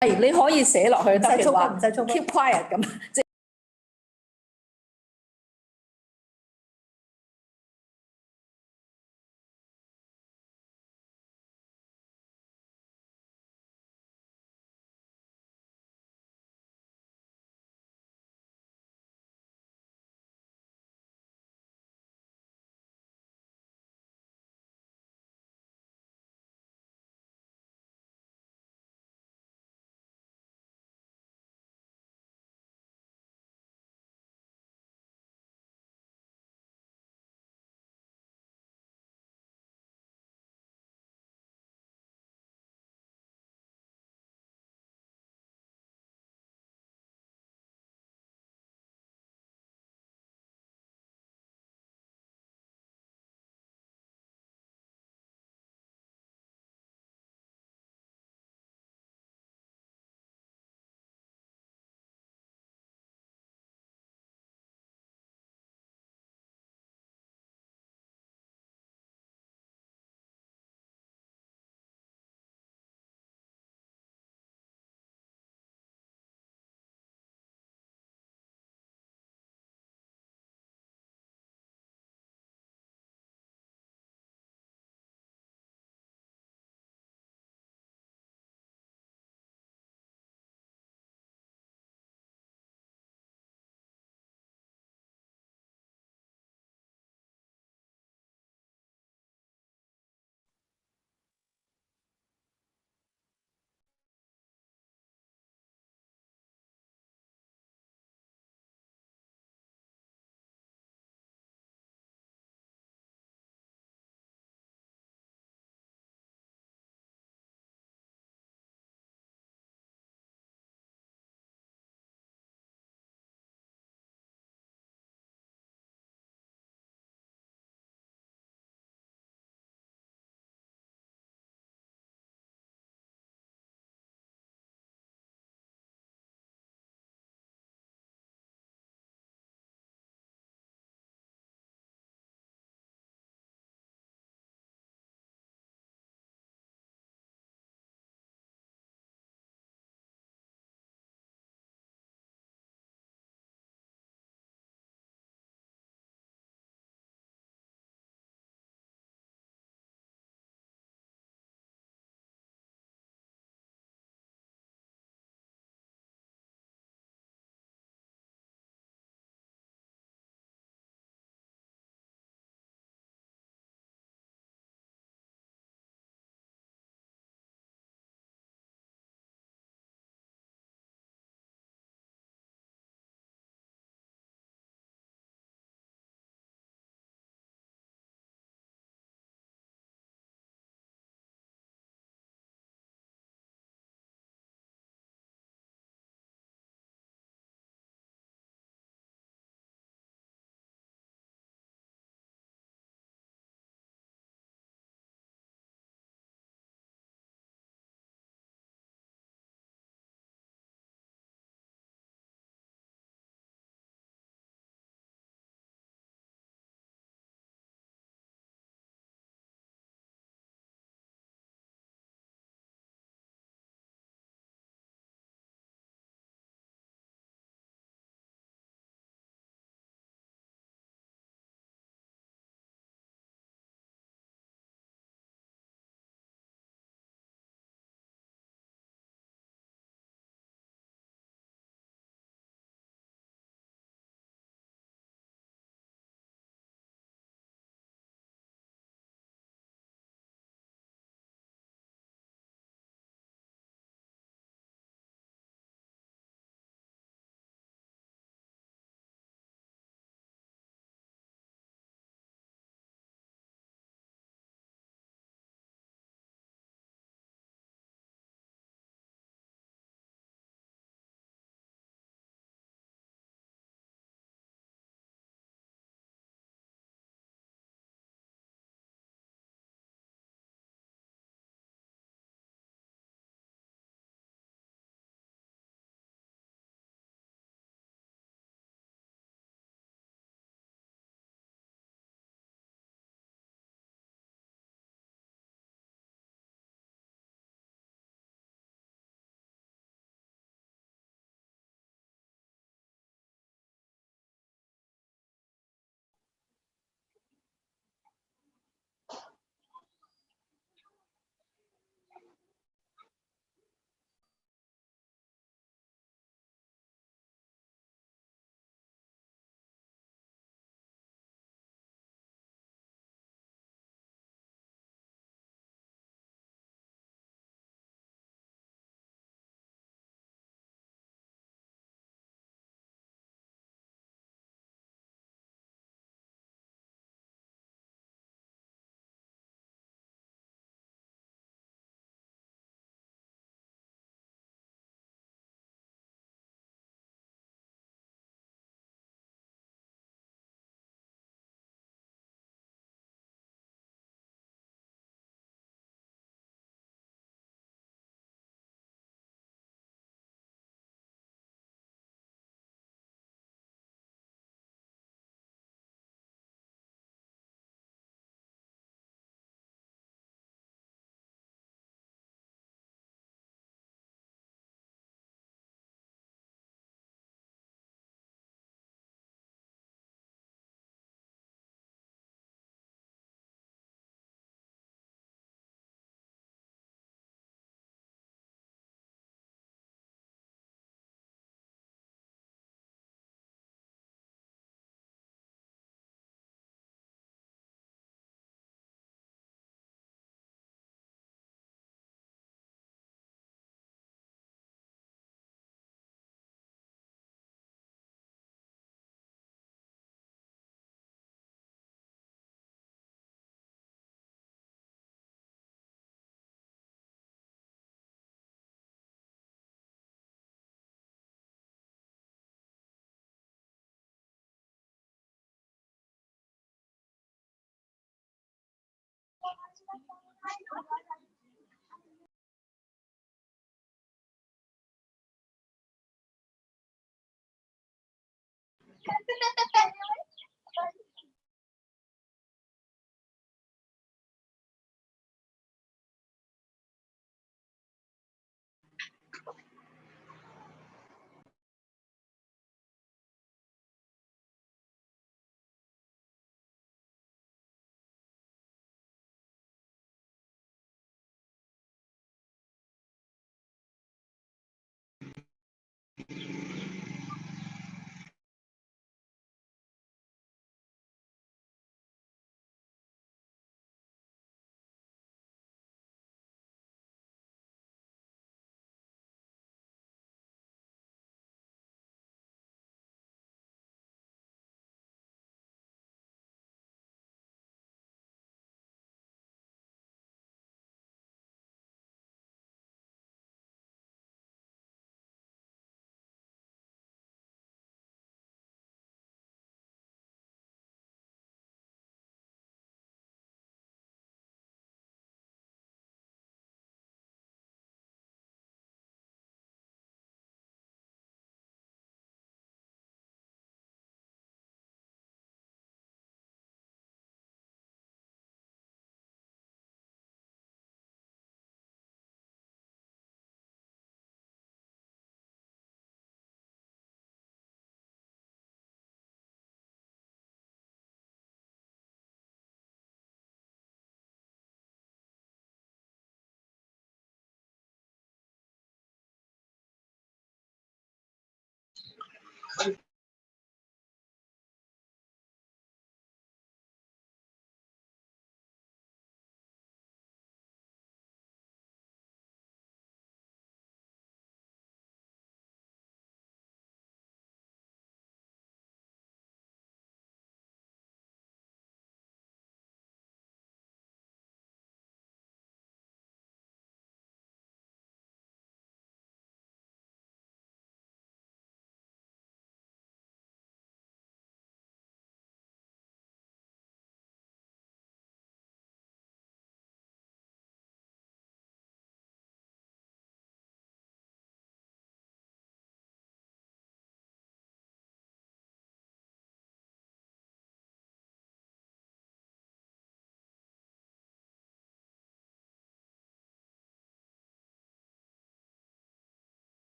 係你可以寫落去得，譬如話唔使衝 keep quiet 咁。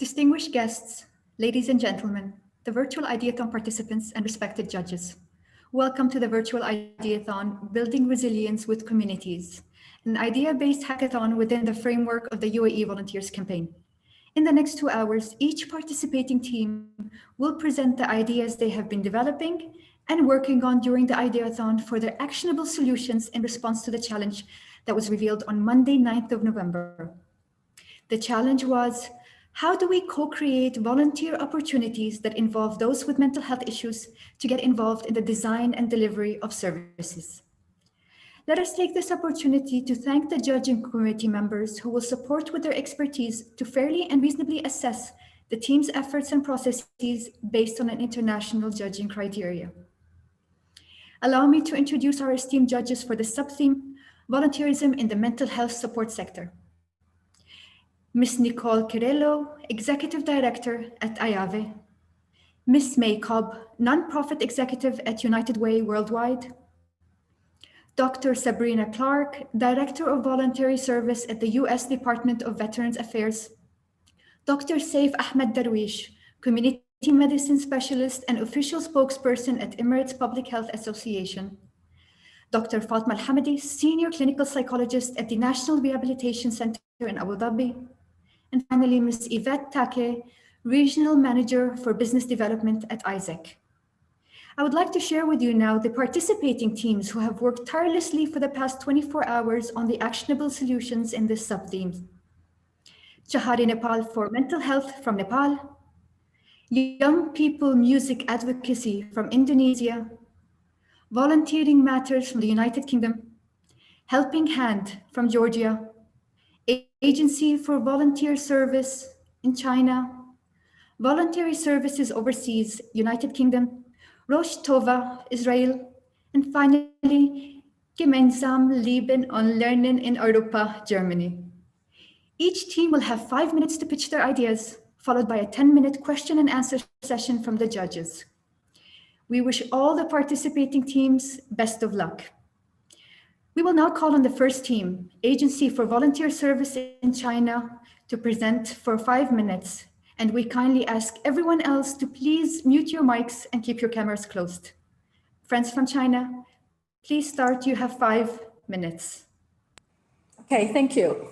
Distinguished guests, ladies and gentlemen, the virtual Ideathon participants and respected judges. Welcome to the virtual Ideathon Building Resilience with Communities, an idea-based hackathon within the framework of the UAE Volunteers campaign. In the next 2 hours, each participating team will present the ideas they have been developing and working on during the Ideathon for their actionable solutions in response to the challenge that was revealed on Monday, 9th of November. The challenge was, how do we co-create volunteer opportunities that involve those with mental health issues to get involved in the design and delivery of services? Let us take this opportunity to thank the judging committee members who will support with their expertise to fairly and reasonably assess the team's efforts and processes based on an international judging criteria. Allow me to introduce our esteemed judges for the sub-theme, Volunteerism in the Mental Health Support Sector. Ms. Nicole Quirello, Executive Director at IAVE. Ms. May Cobb, Nonprofit Executive at United Way Worldwide. Dr. Sabrina Clark, Director of Voluntary Service at the U.S. Department of Veterans Affairs. Dr. Saif Ahmed Darwish, Community Medicine Specialist and Official Spokesperson at Emirates Public Health Association. Dr. Fatma Al-Hamadi, Senior Clinical Psychologist at the National Rehabilitation Center in Abu Dhabi. And finally, Ms. Yvette Take, Regional Manager for Business Development at ISEC. I would like to share with you now the participating teams who have worked tirelessly for the past 24 hours on the actionable solutions in this sub-theme. Chahari Nepal for Mental Health from Nepal, Young People Music Advocacy from Indonesia, Volunteering Matters from the United Kingdom, Helping Hand from Georgia, Agency for Volunteer Service in China, Voluntary Services Overseas, United Kingdom, Rosh Tova, Israel, and finally, Gemeinsam Leben und Lernen in Europa, Germany. Each team will have 5 minutes to pitch their ideas, followed by a 10-minute question and answer session from the judges. We wish all the participating teams best of luck. We will now call on the first team, Agency for Volunteer Service in China, to present for 5 minutes. And we kindly ask everyone else to please mute your mics and keep your cameras closed. Friends from China, please start. You have 5 minutes. Okay, thank you.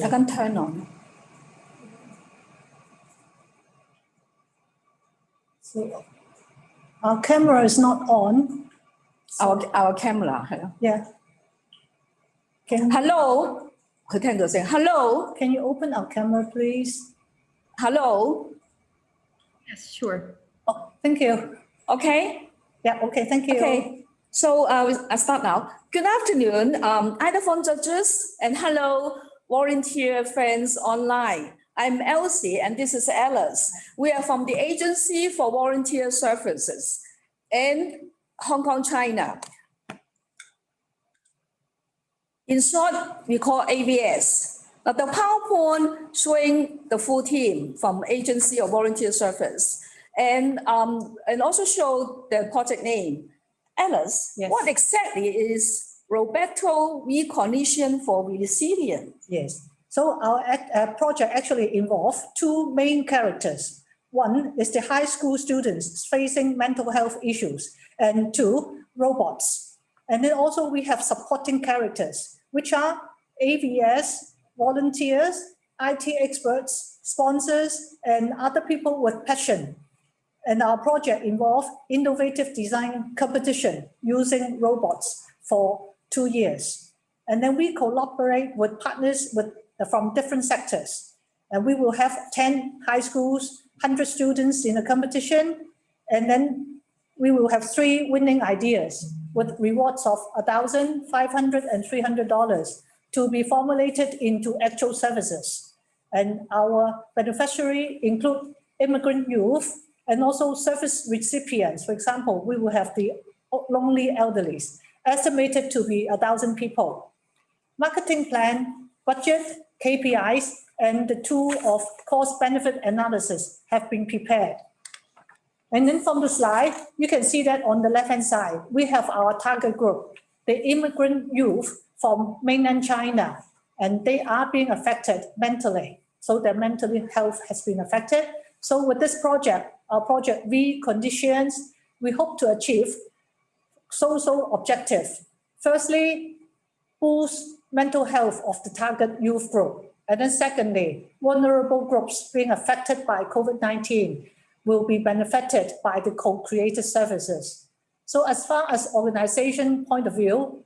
I can turn on. So our camera is not on. Our camera. Yeah. Hello. 佢聽到聲 Hello. Can you open our camera, please? Hello. Yes, sure. Oh, thank you. Okay. Yeah, okay, thank you. Okay. So I start now. Good afternoon, Ideathon judges, and hello, volunteer friends online. I'm Elsie, and this is Alice. We are from the Agency for Volunteer Services in Hong Kong, China. In short, we call AVS. Now, the PowerPoint showing the full team from Agency of Volunteer Service, and also show the project name. Alice, yes. What exactly is Roberto Recognition for Resilience? Yes. So our project actually involved 2 main characters. One is the high school students facing mental health issues, and 2, robots. And then also we have supporting characters, which are AVS, volunteers, IT experts, sponsors, and other people with passion. And our project involved innovative design competition using robots for 2 years. And then we collaborate with partners from different sectors. And we will have 10 high schools, 100 students in a competition. And then we will have 3 winning ideas with rewards of $1,000, $500, and $300 to be formulated into actual services. And our beneficiary include immigrant youth and also service recipients. For example, we will have the lonely elderly. estimated to be 1,000 people. Marketing plan, budget, KPIs, and the tool of cost-benefit analysis have been prepared. And then from the slide, you can see that on the left-hand side, we have our target group, the immigrant youth from mainland China, and they are being affected mentally. So their mental health has been affected. So with this project, our project Reconditions, we hope to achieve social objectives. Firstly, boost mental health of the target youth group. And then secondly, vulnerable groups being affected by COVID-19 will be benefited by the co-created services. So as far as organization point of view,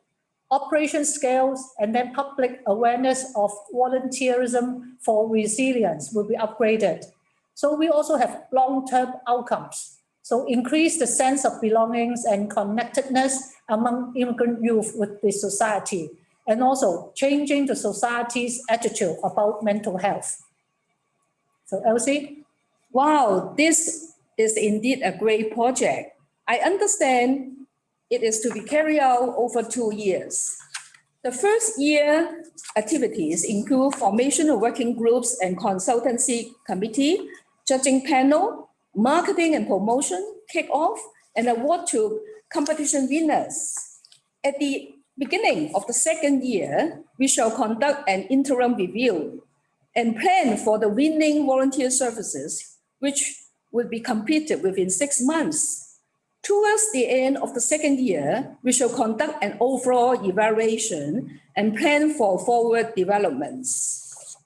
operation scales and then public awareness of volunteerism for resilience will be upgraded. So we also have long-term outcomes. So increase the sense of belongings and connectedness among immigrant youth with the society, and also changing the society's attitude about mental health. So Elsie? Wow, this is indeed a great project. I understand it is to be carried out over 2 years. The first year activities include formation of working groups and consultancy committee, judging panel, marketing and promotion, kickoff, and award to competition winners. At the beginning of the second year, we shall conduct an interim review and plan for the winning volunteer services, which will be completed within 6 months. Towards the end of the second year, we shall conduct an overall evaluation and plan for forward developments.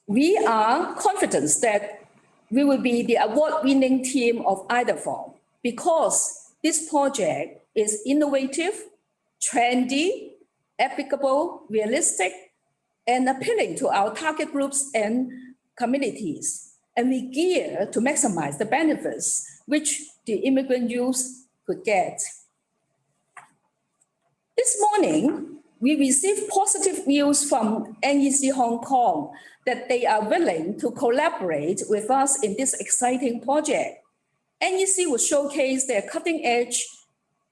We are confident that we will be the award-winning team of either form because this project is innovative, trendy, applicable, realistic, and appealing to our target groups and communities. And we gear to maximize the benefits which the immigrant youth could get. This morning, we received positive news from NEC Hong Kong that they are willing to collaborate with us in this exciting project. NEC will showcase their cutting-edge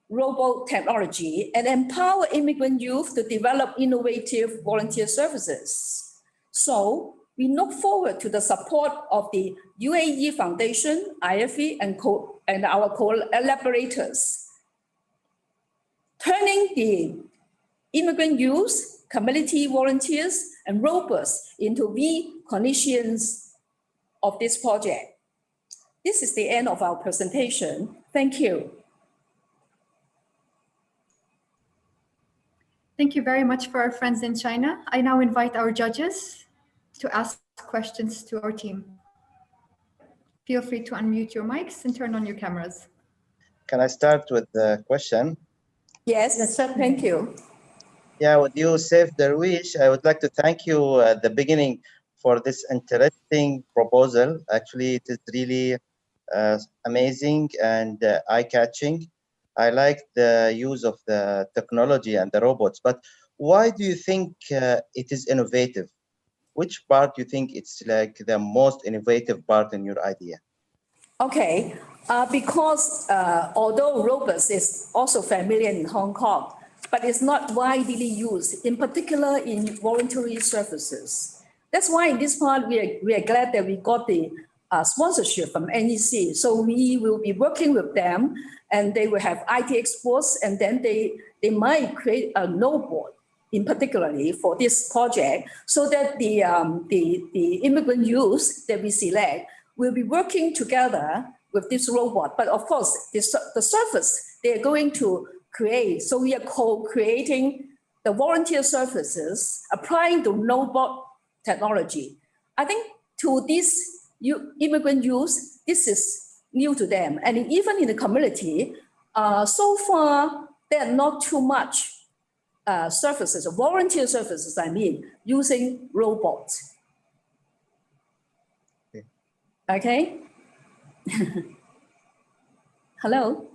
robot technology and empower immigrant youth to develop innovative volunteer services. So we look forward to the support of the UAE Foundation, IFE, and our collaborators. Turning the immigrant youth, community volunteers, and robots into recognitions of this project. This is the end of our presentation. Thank you. Thank you very much for our friends in China. I now invite our judges to ask questions to our team. Feel free to unmute your mics and turn on your cameras. Can I start with the question? Yes, thank you. Yeah, with you, Saif Darwish, I would like to thank you at the beginning for this interesting proposal. Actually, it is really amazing and eye-catching. I like the use of the technology and the robots, but why do you think it is innovative? Which part do you think it's like the most innovative part in your idea? Okay, because although robots is also familiar in Hong Kong, but it's not widely used, in particular in voluntary services. That's why in this part, we are glad that we got the sponsorship from NEC. So we will be working with them and they will have IT experts and then they might create a notebook in particularly for this project so that the immigrant youth that we select will be working together with this robot. But of course, the service they're going to create. So we are co-creating the volunteer services, applying the robot technology. I think to these immigrant youth, this is new to them. And even in the community, so far, there are not too much services, volunteer services, I mean, using robots. Okay? Hello?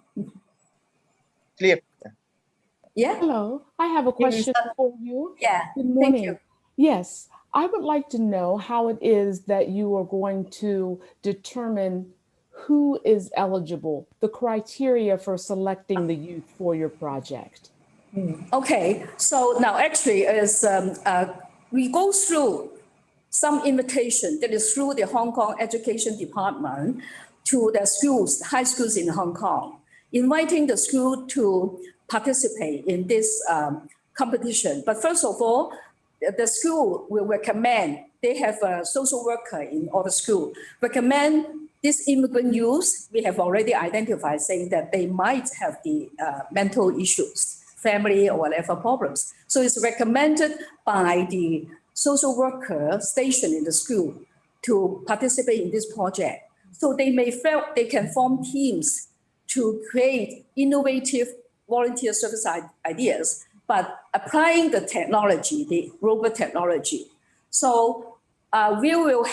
Clear. Yeah? Hello, I have a question for you. Yeah, Good morning. thank you. Yes, I would like to know how it is that you are going to determine who is eligible, the criteria for selecting the youth for your project. Okay, so now actually is we go through some invitation that is through the Hong Kong Education Department to the schools, high schools in Hong Kong, inviting the school to participate in this competition. But first of all, the school will recommend, they have a social worker in all the school, recommend this immigrant youth, we have already identified saying that they might have the mental issues, family or whatever problems. So it's recommended by the social worker stationed in the school to participate in this project. So they may feel they can form teams to create innovative volunteer service ideas, but applying the technology, the robot technology. So we will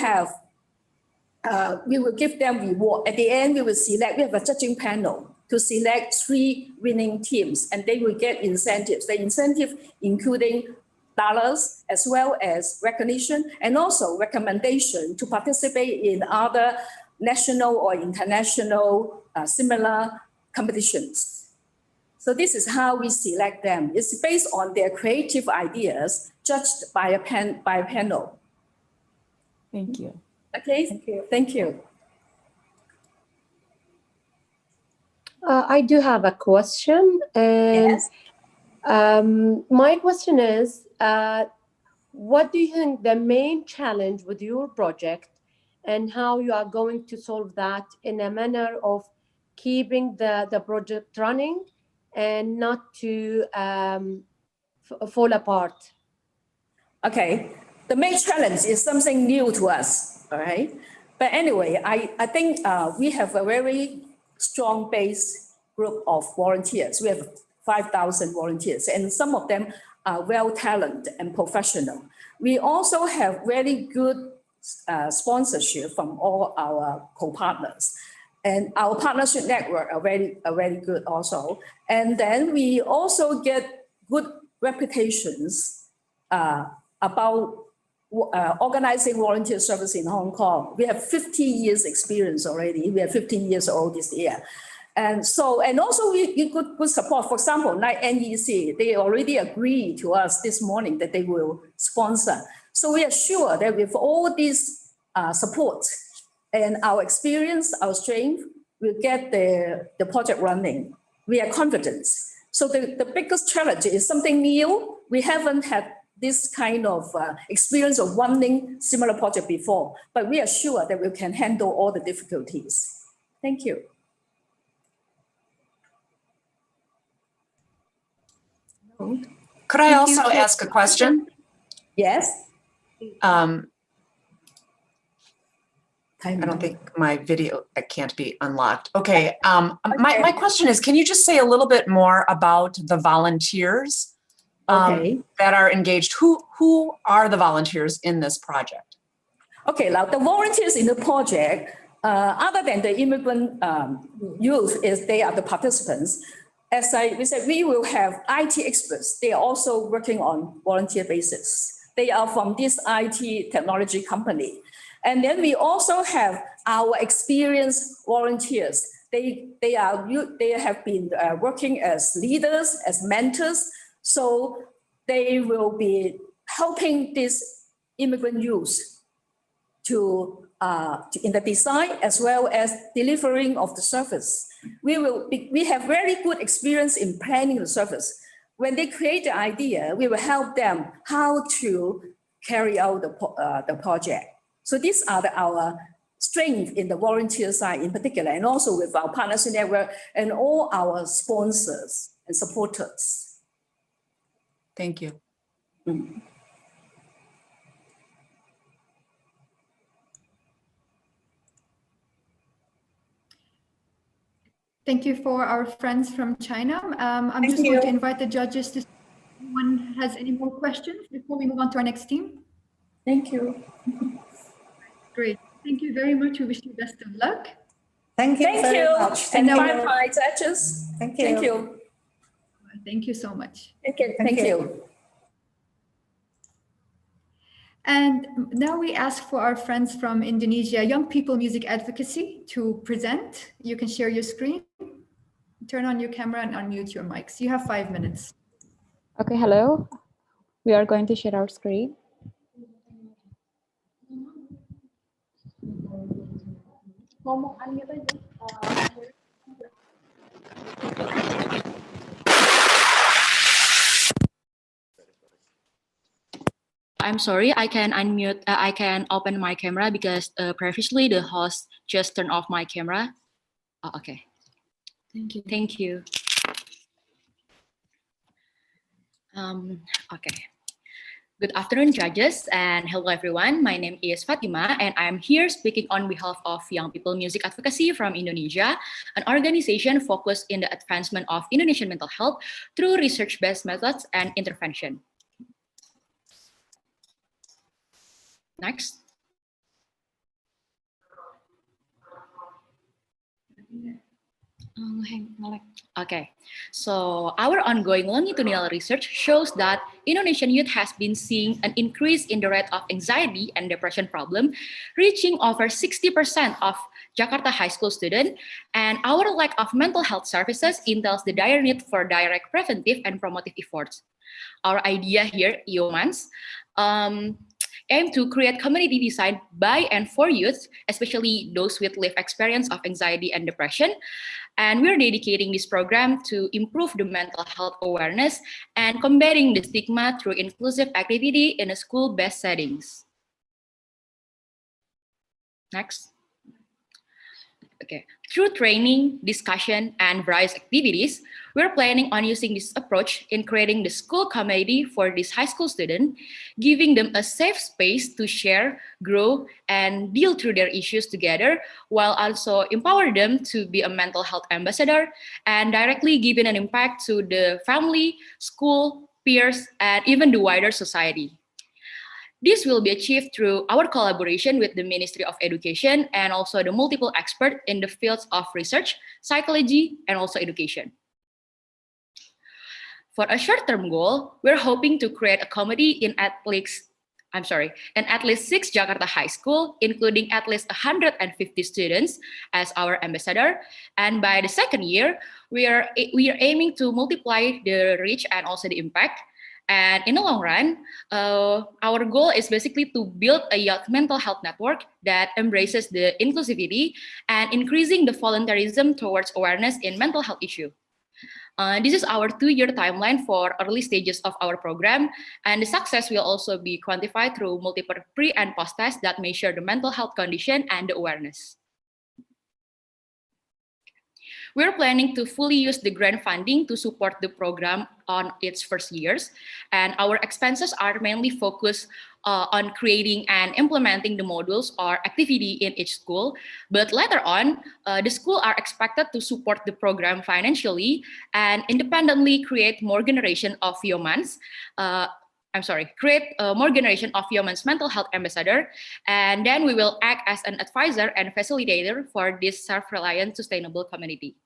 give them reward. At the end, we will select, we have a judging panel to select 3 winning teams, and they will get incentives. The incentive including dollars as well as recognition and also recommendation to participate in other national or international similar competitions. So this is how we select them. It's based on their creative ideas judged by a panel. Thank you. Okay, thank you. Thank you. I do have a question, and Yes. My question is, what do you think the main challenge with your project and how you are going to solve that in a manner of keeping the project running and not to fall apart? Okay, the main challenge is something new to us, all right? But anyway, I think we have a very strong base group of volunteers. We have 5,000 volunteers, and some of them are well talented and professional. We also have very good sponsorship from all our co-partners. And our partnership network are very good also. And then we also get good reputations about organizing volunteer service in Hong Kong. We have 50 years experience already. We are 15 years old this year. And so, and also we get good support. For example, like NEC, they already agreed to us this morning that they will sponsor. So we are sure that with all this support and our experience, our strength, we'll get the project running. We are confident. So the biggest challenge is something new. We haven't had this kind of experience of running similar project before, but we are sure that we can handle all the difficulties. Thank you. Could I also ask a question? Yes. I don't think my video, it can't be unlocked. Okay. My question is, can you just say a little bit more about the volunteers that are engaged? Who are the volunteers in this project? Okay, now the volunteers in the project, other than the immigrant youth, they are the participants. As we said, we will have IT experts. They are also working on volunteer basis. They are from this IT technology company. And then we also have our experienced volunteers. They have been working as leaders, as mentors. So they will be helping these immigrant youth to in the design as well as delivering of the service. We have very good experience in planning the service. When they create the idea, we will help them how to carry out the project. So these are our strength in the volunteer side in particular, and also with our partnership network and all our sponsors and supporters. Thank you. Mm. Thank you for our friends from China. I'm just going to invite the judges to see if anyone has any more questions before we move on to our next team. Thank you. Great. Thank you very much. We wish you best of luck. Thank you very much. And bye-bye, judges. Thank you. Thank you. Thank you so much. Thank you. And now we ask for our friends from Indonesia, Young People Music Advocacy, to present. You can share your screen, turn on your camera and unmute your mics. You have 5 minutes. Okay, hello. We are going to share our screen. I'm sorry, I can unmute, I can open my camera because previously the host just turned off my camera. Oh, okay. Thank you. Thank you. Okay. Good afternoon, judges, and hello, everyone. My name is Fatima, and I'm here speaking on behalf of Young People Music Advocacy from Indonesia, an organization focused in the advancement of Indonesian mental health through research-based methods and intervention. Next. Okay, so our ongoing longitudinal research shows that Indonesian youth has been seeing an increase in the rate of anxiety and depression problem, reaching over 60% of Jakarta high school students, and our lack of mental health services entails the dire need for direct preventive and promotive efforts. Our idea here, YOMANS, aim to create community designed by and for youth, especially those with lived experience of anxiety and depression. And we're dedicating this program to improve the mental health awareness and combating the stigma through inclusive activity in a school-based settings. Next. Okay. Through training, discussion, and various activities, we're planning on using this approach in creating the school community for these high school students, giving them a safe space to share, grow, and deal through their issues together, while also empower them to be a mental health ambassador and directly giving an impact to the family, school, peers, and even the wider society. This will be achieved through our collaboration with the Ministry of Education and also the multiple experts in the fields of research, psychology, and also education. For a short-term goal, we're hoping to create a committee in at least 6 Jakarta high school, including at least 150 students as our ambassador. And by the second year, we are aiming to multiply the reach and also the impact. And in the long run, our goal is basically to build a youth mental health network that embraces the inclusivity and increasing the volunteerism towards awareness in mental health issue. This is our 2-year timeline for early stages of our program, and the success will also be quantified through multiple pre- and post-tests that measure the mental health condition and the awareness. We're planning to fully use the grant funding to support the program on its first years, and our expenses are mainly focused on creating and implementing the modules or activity in each school. But later on, the school are expected to support the program financially and independently create more generation of YOMANS. Create more generation of YOMANS mental health ambassador, and then we will act as an advisor and facilitator for this self-reliant sustainable community.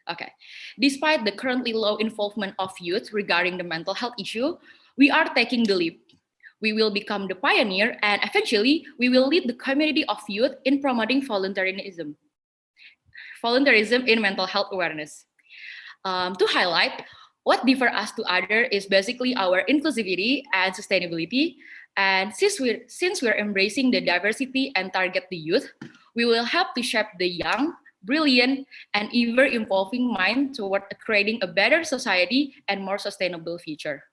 Okay, despite the currently low involvement of youth regarding the mental health issue, we are taking the leap. We will become the pioneer, and eventually we will lead the community of youth in promoting volunteerism in mental health awareness. To highlight, what differs us to others is basically our inclusivity and sustainability. And since we're embracing the diversity and target the youth, we will help to shape the young, brilliant, and ever-evolving mind toward creating a better society and more sustainable future.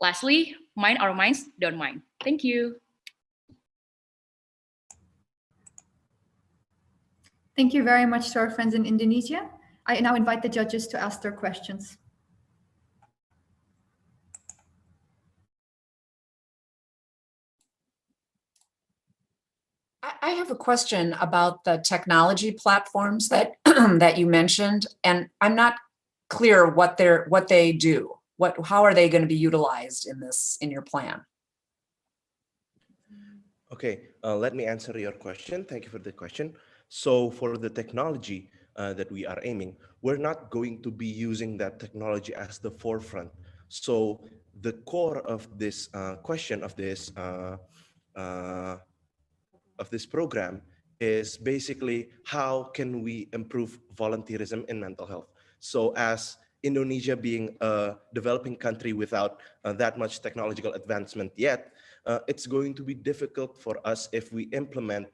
Lastly, mind our minds, don't mind. Thank you. Thank you very much to our friends in Indonesia. I now invite the judges to ask their questions. I have a question about the technology platforms that that you mentioned, and I'm not clear what they do. How are they going to be utilized in your plan? Okay, let me answer your question. Thank you for the question. So for the technology that we are aiming, we're not going to be using that technology as the forefront. So the core of this question of this program is basically how can we improve volunteerism in mental health. So as Indonesia being a developing country without that much technological advancement yet, it's going to be difficult for us if we implement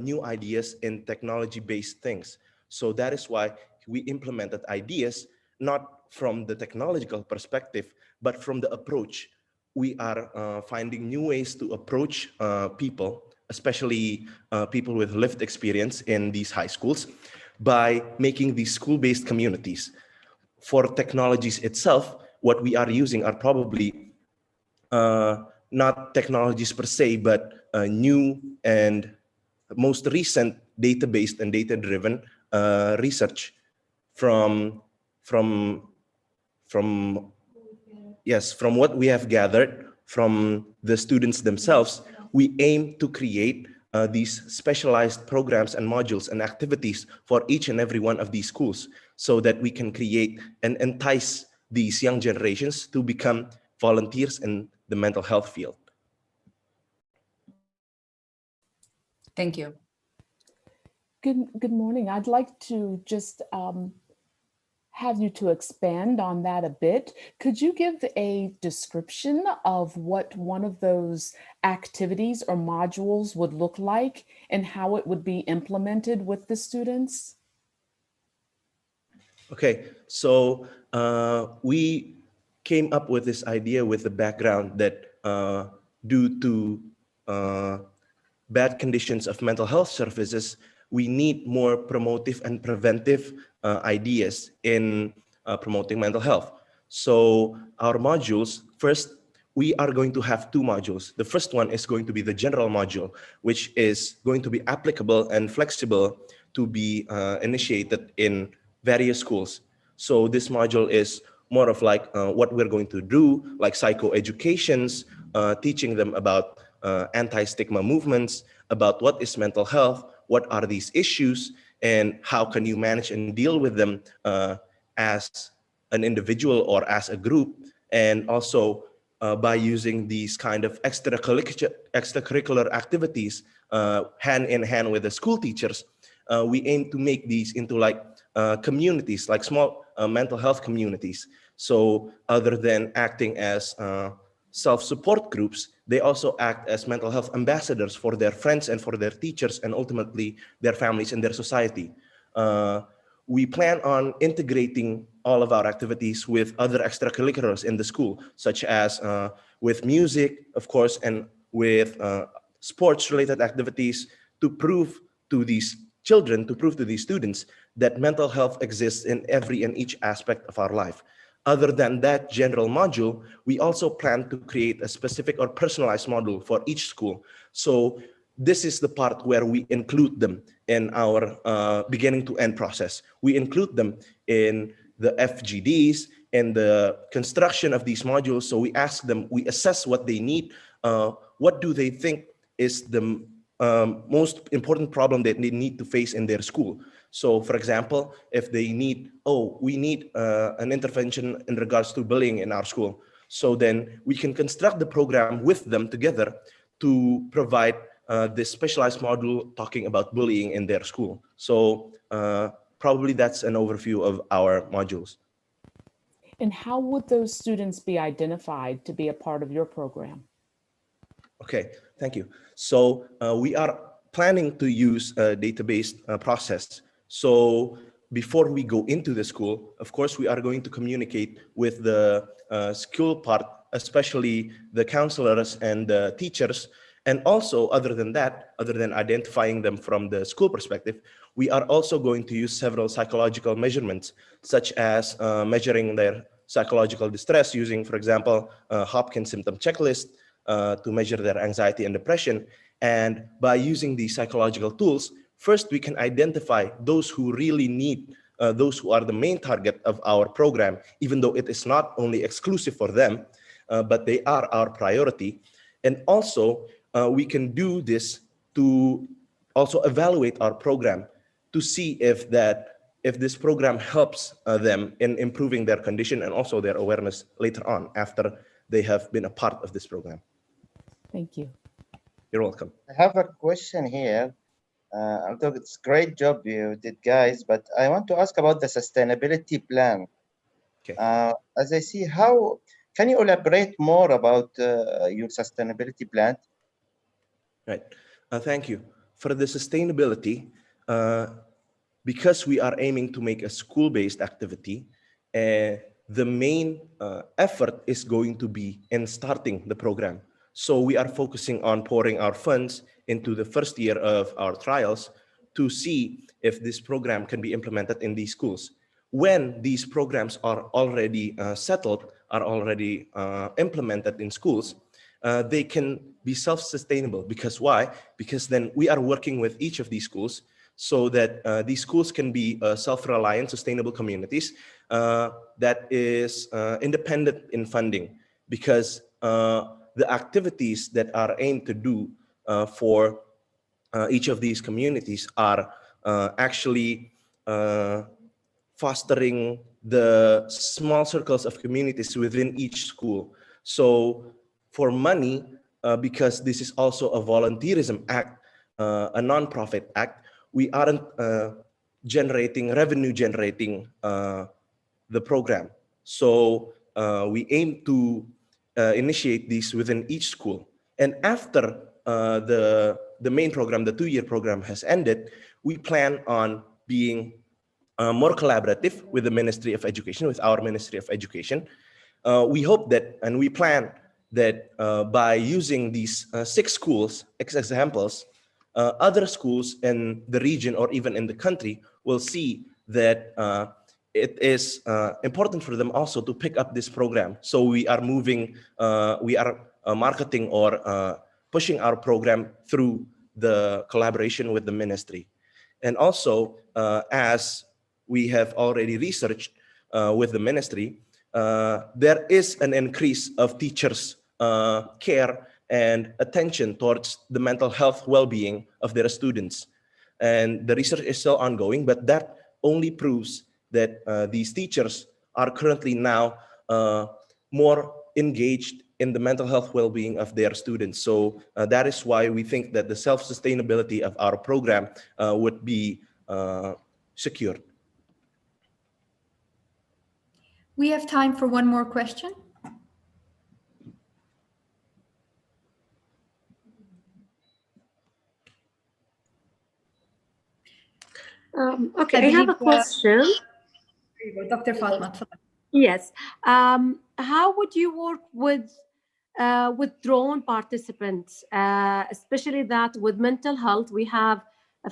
new ideas in technology-based things. So that is why we implemented ideas not from the technological perspective, but from the approach. We are finding new ways to approach people, especially people with lived experience in these high schools, by making these school-based communities. For technologies itself, what we are using are probably not technologies per se, but new and most recent data-based and data-driven research from what we have gathered from the students themselves. We aim to create these specialized programs and modules and activities for each and every one of these schools so that we can create and entice these young generations to become volunteers in the mental health field. Thank you. Good morning. I'd like to just have you to expand on that a bit. Could you give a description of what one of those activities or modules would look like and how it would be implemented with the students? Okay, so we came up with this idea with the background that due to bad conditions of mental health services, we need more promotive and preventive ideas in promoting mental health. So our modules, first, we are going to have two modules. The first one is going to be the general module, which is going to be applicable and flexible to be initiated in various schools. So this module is more of like what we're going to do, like psychoeducations, teaching them about anti-stigma movements, about what is mental health, what are these issues, and how can you manage and deal with them as an individual or as a group, and also by using these kind of extracurricular activities hand in hand with the school teachers, we aim to make these into like communities, like small mental health communities. So other than acting as self-support groups, they also act as mental health ambassadors for their friends and for their teachers and ultimately their families and their society. We plan on integrating all of our activities with other extracurriculars in the school, such as with music, of course, and with sports-related activities to prove to these children, to prove to these students that mental health exists in every and each aspect of our life. Other than that general module, we also plan to create a specific or personalized module for each school. So this is the part where we include them in our beginning to end process. We include them in the FGDs and the construction of these modules. So we ask them, we assess what they need. What do they think is the most important problem that they need to face in their school? So for example, if they need, we need an intervention in regards to bullying in our school. So then we can construct the program with them together to provide this specialized module talking about bullying in their school. So probably that's an overview of our modules. And how would those students be identified to be a part of your program? Okay, thank you. So we are planning to use a database process. So before we go into the school, of course, we are going to communicate with the school part, especially the counselors and the teachers. And also, other than that, other than identifying them from the school perspective, we are also going to use several psychological measurements, such as measuring their psychological distress using, for example, Hopkins symptom checklist to measure their anxiety and depression. And by using these psychological tools, first we can identify those who really need, those who are the main target of our program, even though it is not only exclusive for them, but they are our priority. And also, we can do this to also evaluate our program to see if this program helps them in improving their condition and also their awareness later on after they have been a part of this program. Thank you. You're welcome. I have a question here. Although it's great job you did, guys, but I want to ask about the sustainability plan. Okay. As I see, how can you elaborate more about your sustainability plan? Right. Thank you. For the sustainability, because we are aiming to make a school-based activity, the main effort is going to be in starting the program. So we are focusing on pouring our funds into the first year of our trials to see if this program can be implemented in these schools. When these programs are already settled, are already implemented in schools, they can be self-sustainable. Because why? Because then we are working with each of these schools so that these schools can be self-reliant, sustainable communities that is independent in funding. Because the activities that are aimed to do for each of these communities are actually fostering the small circles of communities within each school. So for money, because this is also a volunteerism act, a nonprofit act, we aren't revenue generating the program. So we aim to initiate these within each school. And after the main program, the 2-year program has ended, we plan on being more collaborative with the Ministry of Education, with our Ministry of Education. We hope that, and we plan that by using these 6 schools as examples, other schools in the region or even in the country will see that it is important for them also to pick up this program. So we are moving, we are marketing or pushing our program through the collaboration with the ministry. And also, as we have already researched with the ministry, there is an increase of teachers' care and attention towards the mental health well-being of their students. And the research is still ongoing, but that only proves that these teachers are currently now more engaged in the mental health well-being of their students. So that is why we think that the self-sustainability of our program would be secured. We have time for one more question. Okay, I have a question. Dr. Fatma. Yes. How would you work with withdrawn participants, especially that with mental health, we have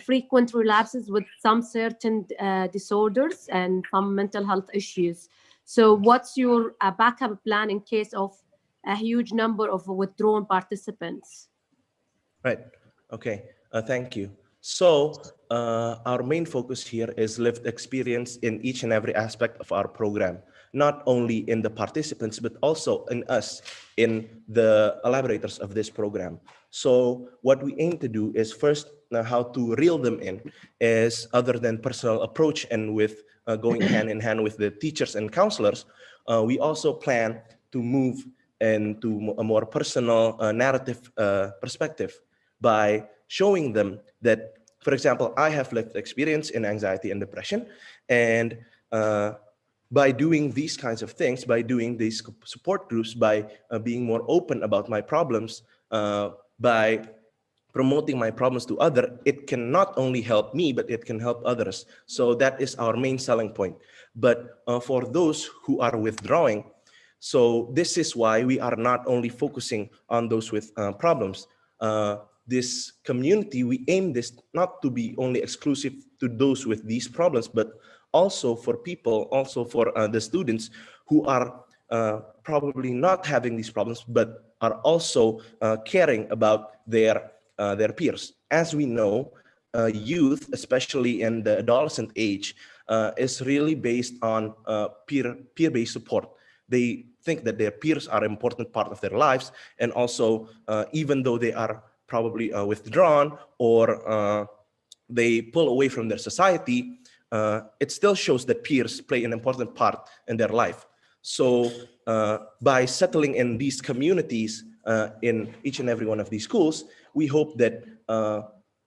frequent relapses with some certain disorders and some mental health issues. So what's your backup plan in case of a huge number of withdrawn participants? Right. Okay. Thank you. So our main focus here is lived experience in each and every aspect of our program, not only in the participants, but also in us, in the elaborators of this program. So what we aim to do is first how to reel them in is other than personal approach and with going hand in hand with the teachers and counselors, we also plan to move into a more personal narrative perspective by showing them that, for example, I have lived experience in anxiety and depression, and by doing these kinds of things, by doing these support groups, by being more open about my problems, by promoting my problems to others, it can not only help me, but it can help others. So that is our main selling point. But for those who are withdrawing, so this is why we are not only focusing on those with problems. This community, we aim this not to be only exclusive to those with these problems, but also for people, also for the students who are probably not having these problems, but are also caring about their peers. As we know, youth, especially in the adolescent age, is really based on peer-based support. They think that their peers are an important part of their lives, and also even though they are probably withdrawn or they pull away from their society, it still shows that peers play an important part in their life. So by settling in these communities in each and every one of these schools, we hope that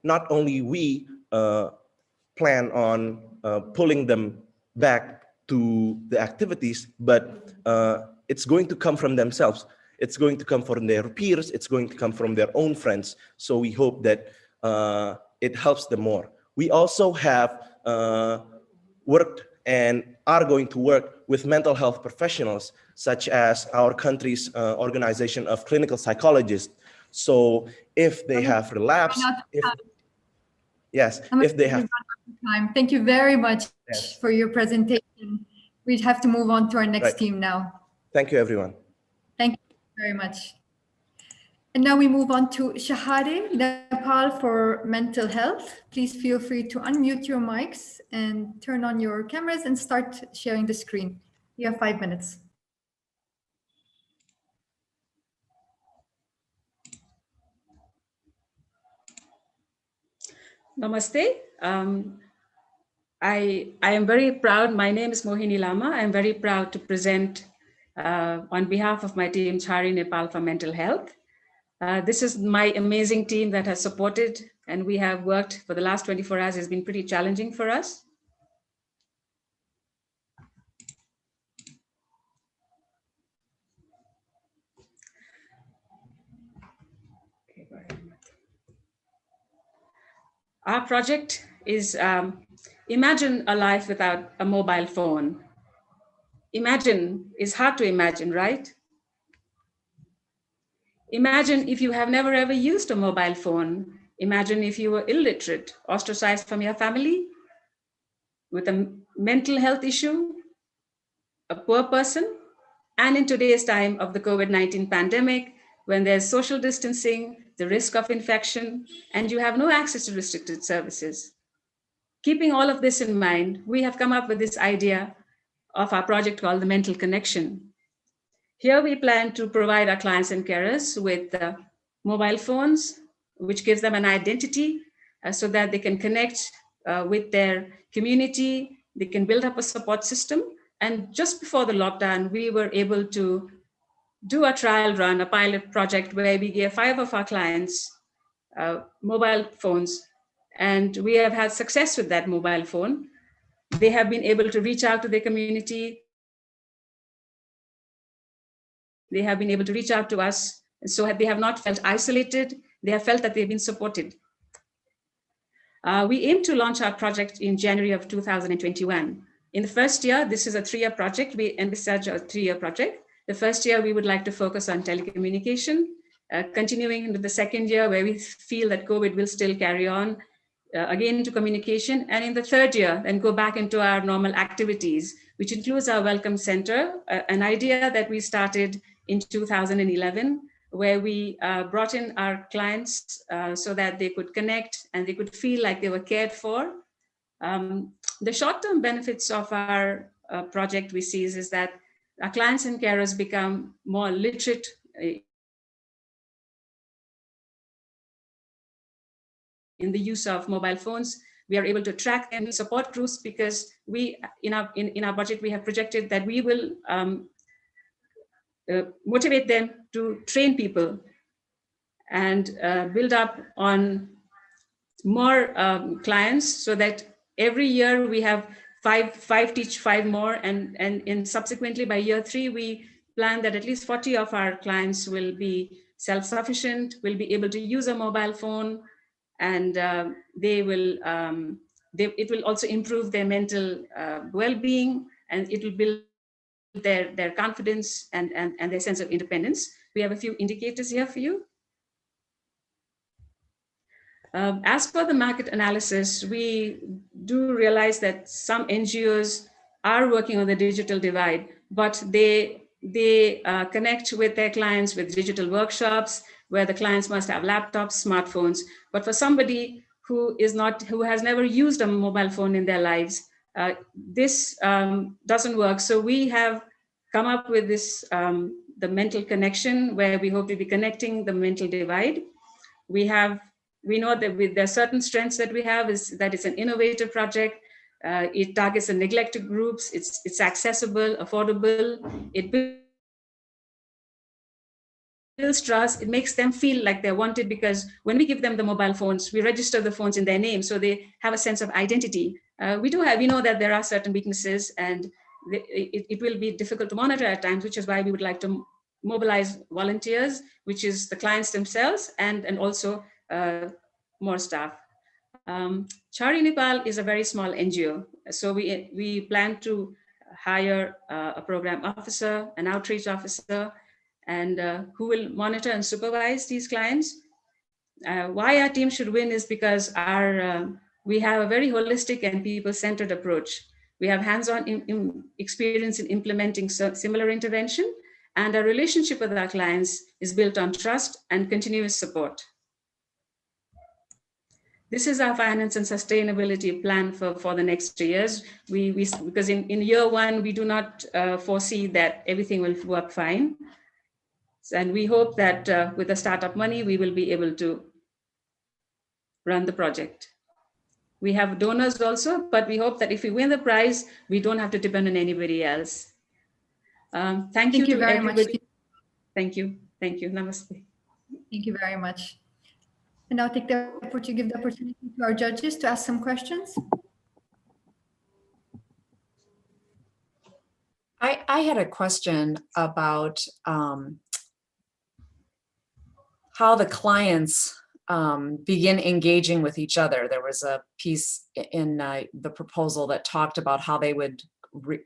not only we plan on pulling them back to the activities, but it's going to come from themselves. It's going to come from their peers. It's going to come from their own friends. So we hope that it helps them more. We also have worked and are going to work with mental health professionals, such as our country's organization of clinical psychologists. So if they have relapsed, if they have time. Thank you very much Yes. for your presentation. We have to move on to our next team now. Thank you, everyone. Thank you very much. And now we move on to Shahade, Nepal for mental health. Please feel free to unmute your mics and turn on your cameras and start sharing the screen. You have 5 minutes. Namaste. I am very proud. My name is Mohini Lama. I'm very proud to present on behalf of my team, Chari Nepal for Mental Health. This is my amazing team that has supported, and we have worked for the last 24 hours. It's been pretty challenging for us. Our project is imagine a life without a mobile phone. Imagine is hard to imagine, right? Imagine if you have never ever used a mobile phone. Imagine if you were illiterate, ostracized from your family, with a mental health issue, a poor person, and in today's time of the COVID-19 pandemic, when there's social distancing, the risk of infection, and you have no access to restricted services. Keeping all of this in mind, we have come up with this idea of our project called the Mental Connection. Here we plan to provide our clients and carers with mobile phones, which gives them an identity so that they can connect with their community, they can build up a support system. And just before the lockdown, we were able to do a trial run, a pilot project where we gave 5 of our clients mobile phones, and we have had success with that mobile phone. They have been able to reach out to their community. They have been able to reach out to us, so they have not felt isolated. They have felt that they've been supported. We aim to launch our project in January of 2021. In the first year, this is a 3-year project. We envisage a 3-year project. The first year, we would like to focus on telecommunication, continuing into the second year where we feel that COVID will still carry on, again into communication. And in the third year, then go back into our normal activities, which includes our Welcome Center, an idea that we started in 2011, where we brought in our clients so that they could connect and they could feel like they were cared for. The short-term benefits of our project we see is that our clients and carers become more literate in the use of mobile phones. We are able to track and support groups because we, in our budget, we have projected that we will motivate them to train people and build up on more clients, so that every year we have five teach 5 more, and subsequently by year 3 we plan that at least 40 of our clients will be self-sufficient, will be able to use a mobile phone, and it will also improve their mental well-being, and it will build their confidence and their sense of independence. We have a few indicators here for you. As per the market analysis, we do realize that some NGOs are working on the digital divide, but they connect with their clients with digital workshops where the clients must have laptops, smartphones. But for somebody who has never used a mobile phone in their lives, this doesn't work. So we have come up with this, the mental connection, where we hope to be connecting the mental divide. We know that there are certain strengths that we have, is that it's an innovative project. It targets the neglected groups. It's accessible, affordable. It builds trust. It makes them feel like they're wanted, because when we give them the mobile phones, we register the phones in their name, so they have a sense of identity. We know that there are certain weaknesses, and it will be difficult to monitor at times, which is why we would like to mobilize volunteers, which is the clients themselves, and also more staff. Chari Nepal is a very small NGO, so we plan to hire a program officer, an outreach officer, and who will monitor and supervise these clients. Why our team should win is because we have a very holistic and people-centered approach. We have hands-on experience in implementing similar intervention, and our relationship with our clients is built on trust and continuous support. This is our finance and sustainability plan for the next 2 years. Because in year one, we do not foresee that everything will work fine. And we hope that with the startup money, we will be able to run the project. We have donors also, but we hope that if we win the prize, we don't have to depend on anybody else. Thank you to very everybody. much. Thank you. Thank you. Namaste. Thank you very much. And I'll give the opportunity to our judges to ask some questions. I had a question about how the clients begin engaging with each other. There was a piece in the proposal that talked about how they would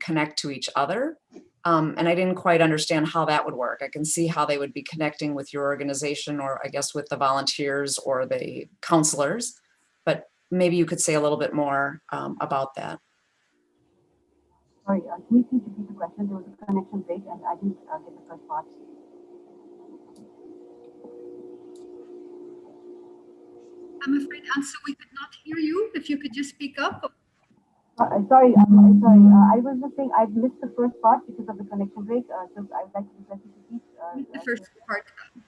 connect to each other. And I didn't quite understand how that would work. I can see how they would be connecting with your organization, or I guess with the volunteers or the counselors, but maybe you could say a little bit more about that. Sorry, can you please repeat the question? There was a connection break and I didn't get the first part. I'm afraid, Ansu, we could not hear you. If you could just speak up. Sorry, I was just saying I've missed the first part because of the connection break. So I would like to request you to repeat. The first part.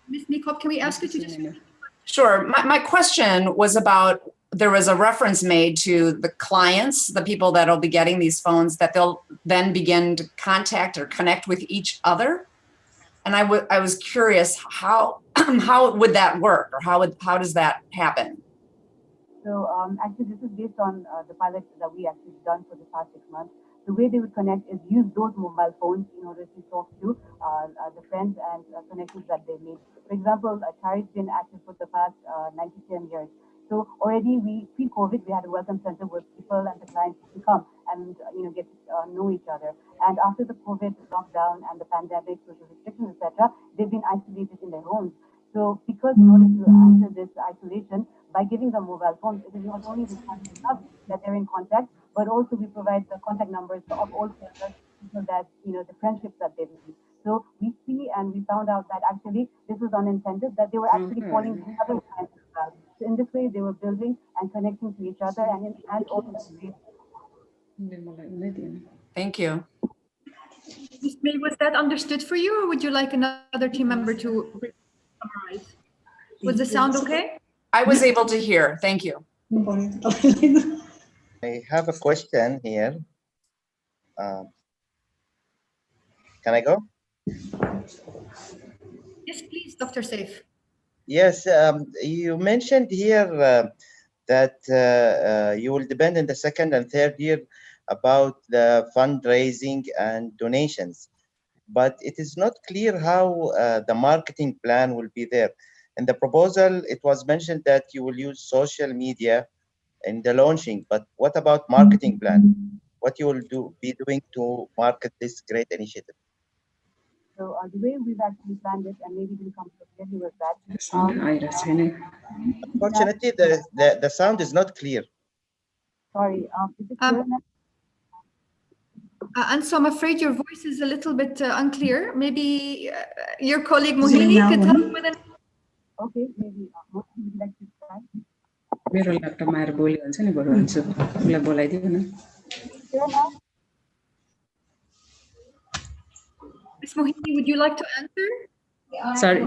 Ms. Nikop, can we ask you to just repeat? Sure. My question was about, there was a reference made to the clients, the people that will be getting these phones, that they'll then begin to contact or connect with each other. And I was curious, how would that work, or how does that happen? So actually, this is based on the pilot that we actually done for the past 6 months. The way they would connect is use those mobile phones in order to talk to the friends and connections that they made. For example, Chari's been active for the past 97 years. So already pre-COVID, we had a welcome center where people and the clients could come and get to know each other. And after the COVID lockdown and the pandemic, social restrictions, etc., they've been isolated in their homes. So because in order to answer this isolation, by giving them mobile phones, it is not only the contact that they're in contact, but also we provide the contact numbers of all people that, the friendships that they've made. So we see and we found out that actually this was unintended, that they were actually calling each other friends as well. So in this way, they were building and connecting to each other and also Thank you. Ms. May, was that understood for you, or would you like another team member to summarize? Was the sound okay? I was able to hear. Thank you. I have a question here. Can I go? Yes, please, Dr. Saif. Yes, you mentioned here that you will depend in the second and third year about the fundraising and donations, but it is not clear how the marketing plan will be there. In the proposal, it was mentioned that you will use social media in the launching, but what about marketing plan? What you will be doing to market this great initiative? So the way we've actually planned it, and maybe we'll come to clearly was that. Unfortunately, the sound is not clear. Sorry, is it clear now? And so I'm afraid your voice is a little bit unclear. Maybe your colleague Mohini could help with it. Okay, maybe would you like to try? मेरो ल्यापटपमा आएर बोलिहाल्छ नि बरु भन्छु उसलाई बोलाइदिउ न Ms. Mohini, would you like to answer? Sorry.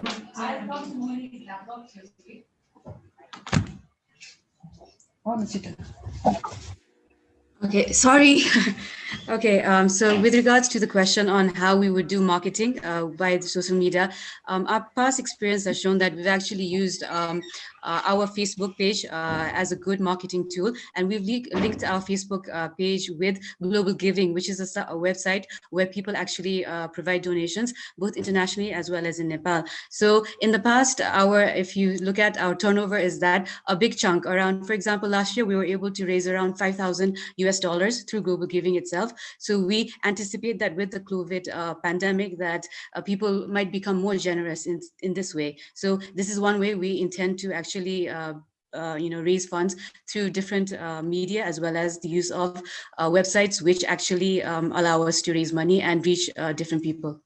Okay, sorry. Okay, so with regards to the question on how we would do marketing by the social media, our past experience has shown that we've actually used our Facebook page as a good marketing tool, and we've linked our Facebook page with Global Giving, which is a website where people actually provide donations, both internationally as well as in Nepal. So in the past, if you look at our turnover, is that a big chunk around, for example, last year we were able to raise around $5,000 through Global Giving itself. So we anticipate that with the COVID pandemic that people might become more generous in this way. So this is one way we intend to actually raise funds through different media, as well as the use of websites which actually allow us to raise money and reach different people.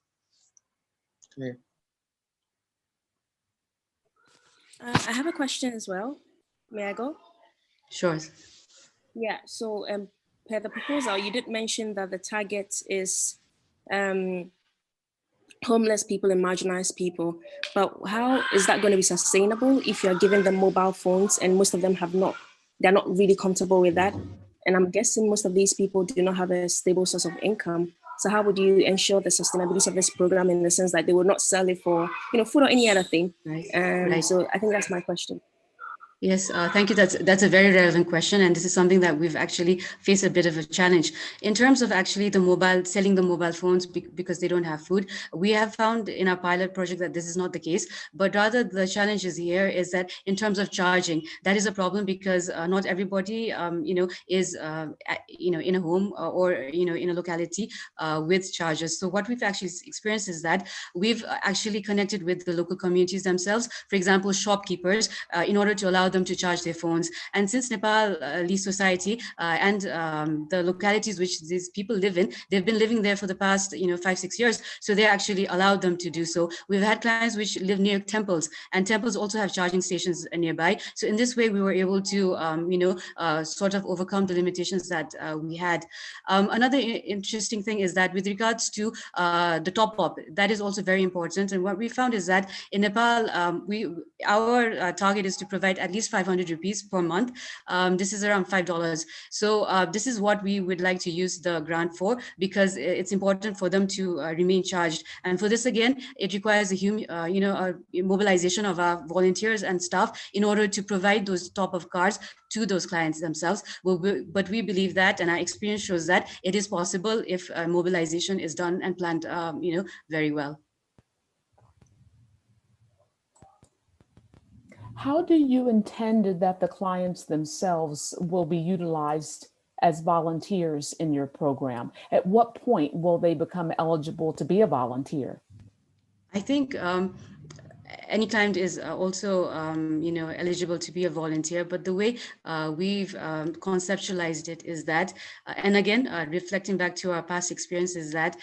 Clear. I have a question as well. May I go? Sure. Yeah, so per the proposal, you did mention that the target is homeless people and marginalized people, but how is that going to be sustainable if you're giving them mobile phones and most of them they're not really comfortable with that? And I'm guessing most of these people do not have a stable source of income. So how would you ensure the sustainability of this program in the sense that they will not sell it for, food or any other thing? Right. So I think that's my question. Yes, thank you. That's a very relevant question, and this is something that we've actually faced a bit of a challenge in terms of actually selling the mobile phones because they don't have food. We have found in our pilot project that this is not the case, but rather the challenge is here is that in terms of charging, that is a problem because not everybody, is in a home or in a locality with chargers. So what we've actually experienced is that we've actually connected with the local communities themselves, for example, shopkeepers, in order to allow them to charge their phones. And since Nepal Lease Society and the localities which these people live in, they've been living there for the past 5-6 years, so they actually allowed them to do so. We've had clients which live near temples, and temples also have charging stations nearby. So in this way, we were able to sort of overcome the limitations that we had. Another interesting thing is that with regards to the top up, that is also very important. And what we found is that in Nepal, our target is to provide at least 500 rupees per month. This is around $5. So this is what we would like to use the grant for, because it's important for them to remain charged. And for this, again, it requires a mobilization of our volunteers and staff in order to provide those top-up cards to those clients themselves. But we believe that, and our experience shows that it is possible if mobilization is done and planned, very well. How do you intend that the clients themselves will be utilized as volunteers in your program? At what point will they become eligible to be a volunteer? I think any client is also, eligible to be a volunteer. But the way we've conceptualized it is that, and again, reflecting back to our past experiences, that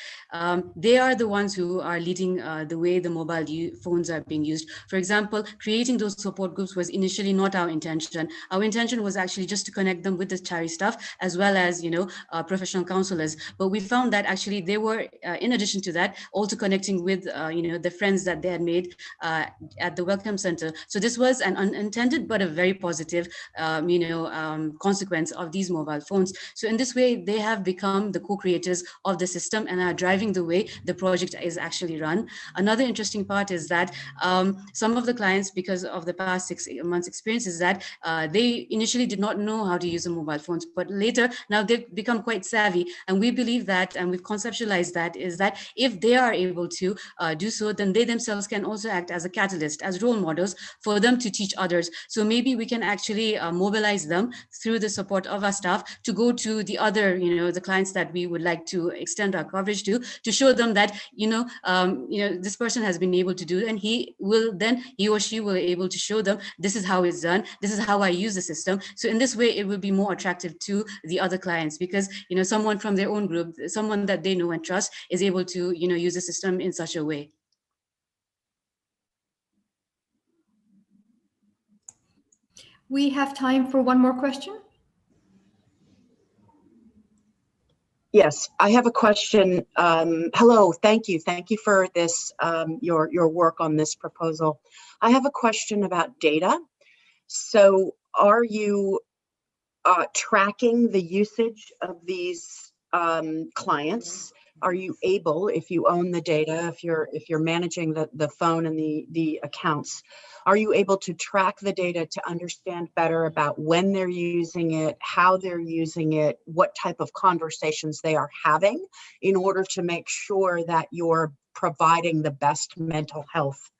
they are the ones who are leading the way the mobile phones are being used. For example, creating those support groups was initially not our intention. Our intention was actually just to connect them with the charity staff as well as, professional counselors. But we found that actually they were, in addition to that, also connecting with, the friends that they had made at the Welcome Center. So this was an unintended but a very positive, consequence of these mobile phones. So in this way, they have become the co-creators of the system and are driving the way the project is actually run. Another interesting part is that some of the clients, because of the past 6 months experience, is that they initially did not know how to use the mobile phones, but later now they've become quite savvy. And we believe that, and we've conceptualized that, is that if they are able to do so, then they themselves can also act as a catalyst, as role models for them to teach others. So maybe we can actually mobilize them through the support of our staff to go to the other, the clients that we would like to extend our coverage to show them that, this person has been able to do it, and he or she will be able to show them, this is how it's done, this is how I use the system. So in this way, it will be more attractive to the other clients, because, someone from their own group, someone that they know and trust, is able to, use the system in such a way. We have time for one more question. Yes, I have a question. Hello, thank you. Thank you for this, your work on this proposal. I have a question about data. So are you tracking the usage of these clients? Are you able, if you own the data, if you're managing the phone and the accounts, are you able to track the data to understand better about when they're using it, how they're using it, what type of conversations they are having, in order to make sure that you're providing the best mental health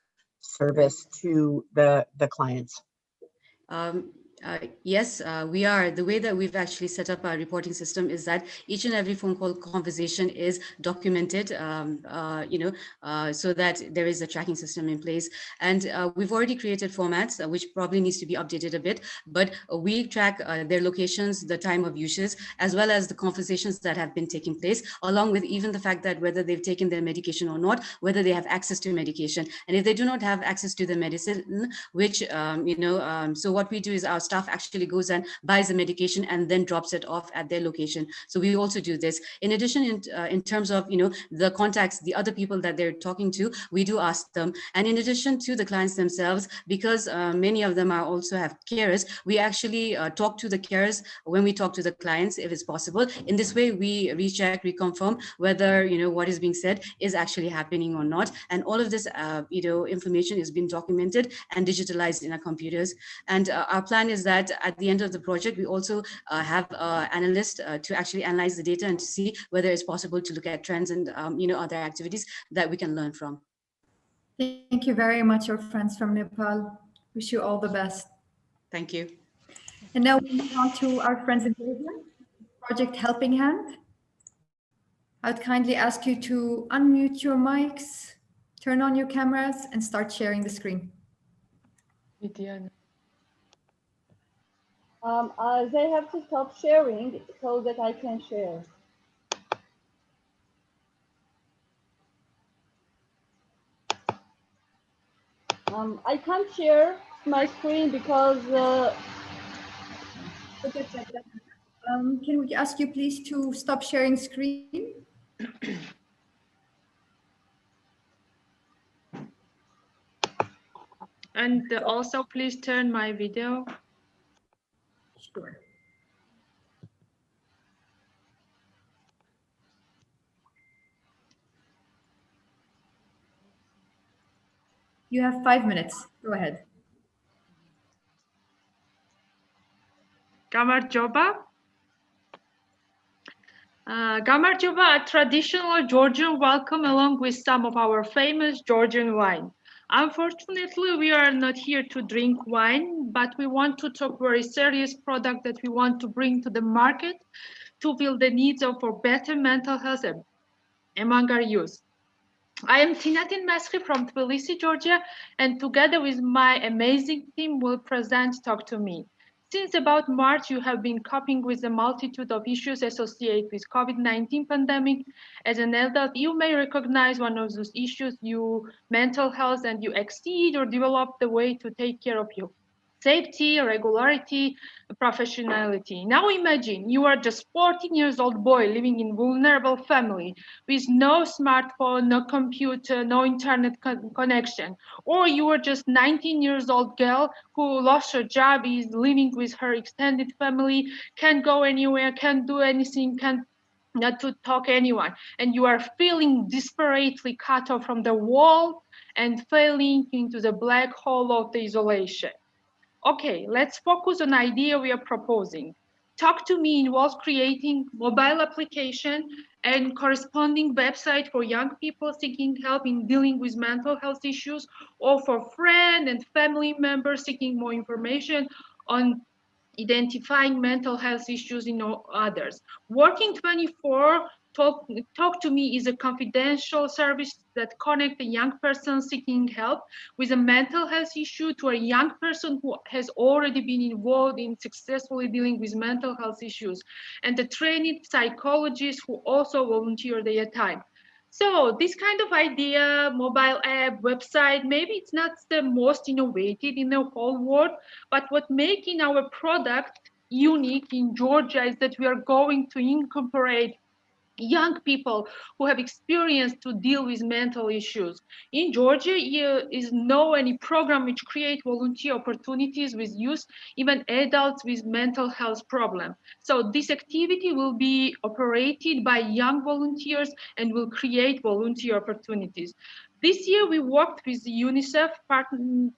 service to the clients? Yes, we are. The way that we've actually set up our reporting system is that each and every phone call conversation is documented, so that there is a tracking system in place. And we've already created formats, which probably needs to be updated a bit, but we track their locations, the time of uses, as well as the conversations that have been taking place, along with even the fact that whether they've taken their medication or not, whether they have access to medication. And if they do not have access to the medicine, which, so what we do is our staff actually goes and buys the medication and then drops it off at their location. So we also do this. In addition, in terms of, the contacts, the other people that they're talking to, we do ask them. And in addition to the clients themselves, because many of them are also have carers, we actually talk to the carers when we talk to the clients, if it's possible. In this way, we recheck, reconfirm whether, what is being said is actually happening or not. And all of this, information is being documented and digitalized in our computers. And our plan is that at the end of the project, we also have analysts to actually analyze the data and to see whether it's possible to look at trends and other activities that we can learn from. Thank you very much, our friends from Nepal. Wish you all the best. Thank you. And now we move on to our friends in Jordan, Project Helping Hand. I'd kindly ask you to unmute your mics, turn on your cameras, and start sharing the screen. They have to stop sharing so that I can share. I can't share my screen because. Can we ask you please to stop sharing screen? And also please turn my video. Sure. You have 5 minutes. Go ahead. Gamar Joba. Gamar Joba, a traditional Georgian welcome along with some of our famous Georgian wine. Unfortunately, we are not here to drink wine, but we want to talk very serious product that we want to bring to the market to fill the needs of for better mental health among our youth. I am Tinatin Maskhi from Tbilisi, Georgia, and together with my amazing team will present Talk to Me. Since about March, you have been coping with a multitude of issues associated with COVID-19 pandemic. As an adult, you may recognize one of those issues, you mental health, and you exceed or develop the way to take care of you. Safety, regularity, professionality. Now imagine you are just 14 years old boy living in vulnerable family with no smartphone, no computer, no internet connection. Or you are just 19 years old girl who lost her job, is living with her extended family, can't go anywhere, can't do anything, can't not to talk anyone. And you are feeling desperately cut off from the world and falling into the black hole of the isolation. Okay, let's focus on the idea we are proposing. Talk to Me involves creating mobile application and corresponding website for young people seeking help in dealing with mental health issues, or for friends and family members seeking more information on identifying mental health issues in others. Working 24, Talk to Me is a confidential service that connects a young person seeking help with a mental health issue to a young person who has already been involved in successfully dealing with mental health issues, and the trained psychologists who also volunteer their time. So this kind of idea, mobile app, website, maybe it's not the most innovative in the whole world, but what making our product unique in Georgia is that we are going to incorporate young people who have experience to deal with mental issues. In Georgia, there is no any program which create volunteer opportunities with youth, even adults with mental health problem. So this activity will be operated by young volunteers and will create volunteer opportunities. This year, we worked with UNICEF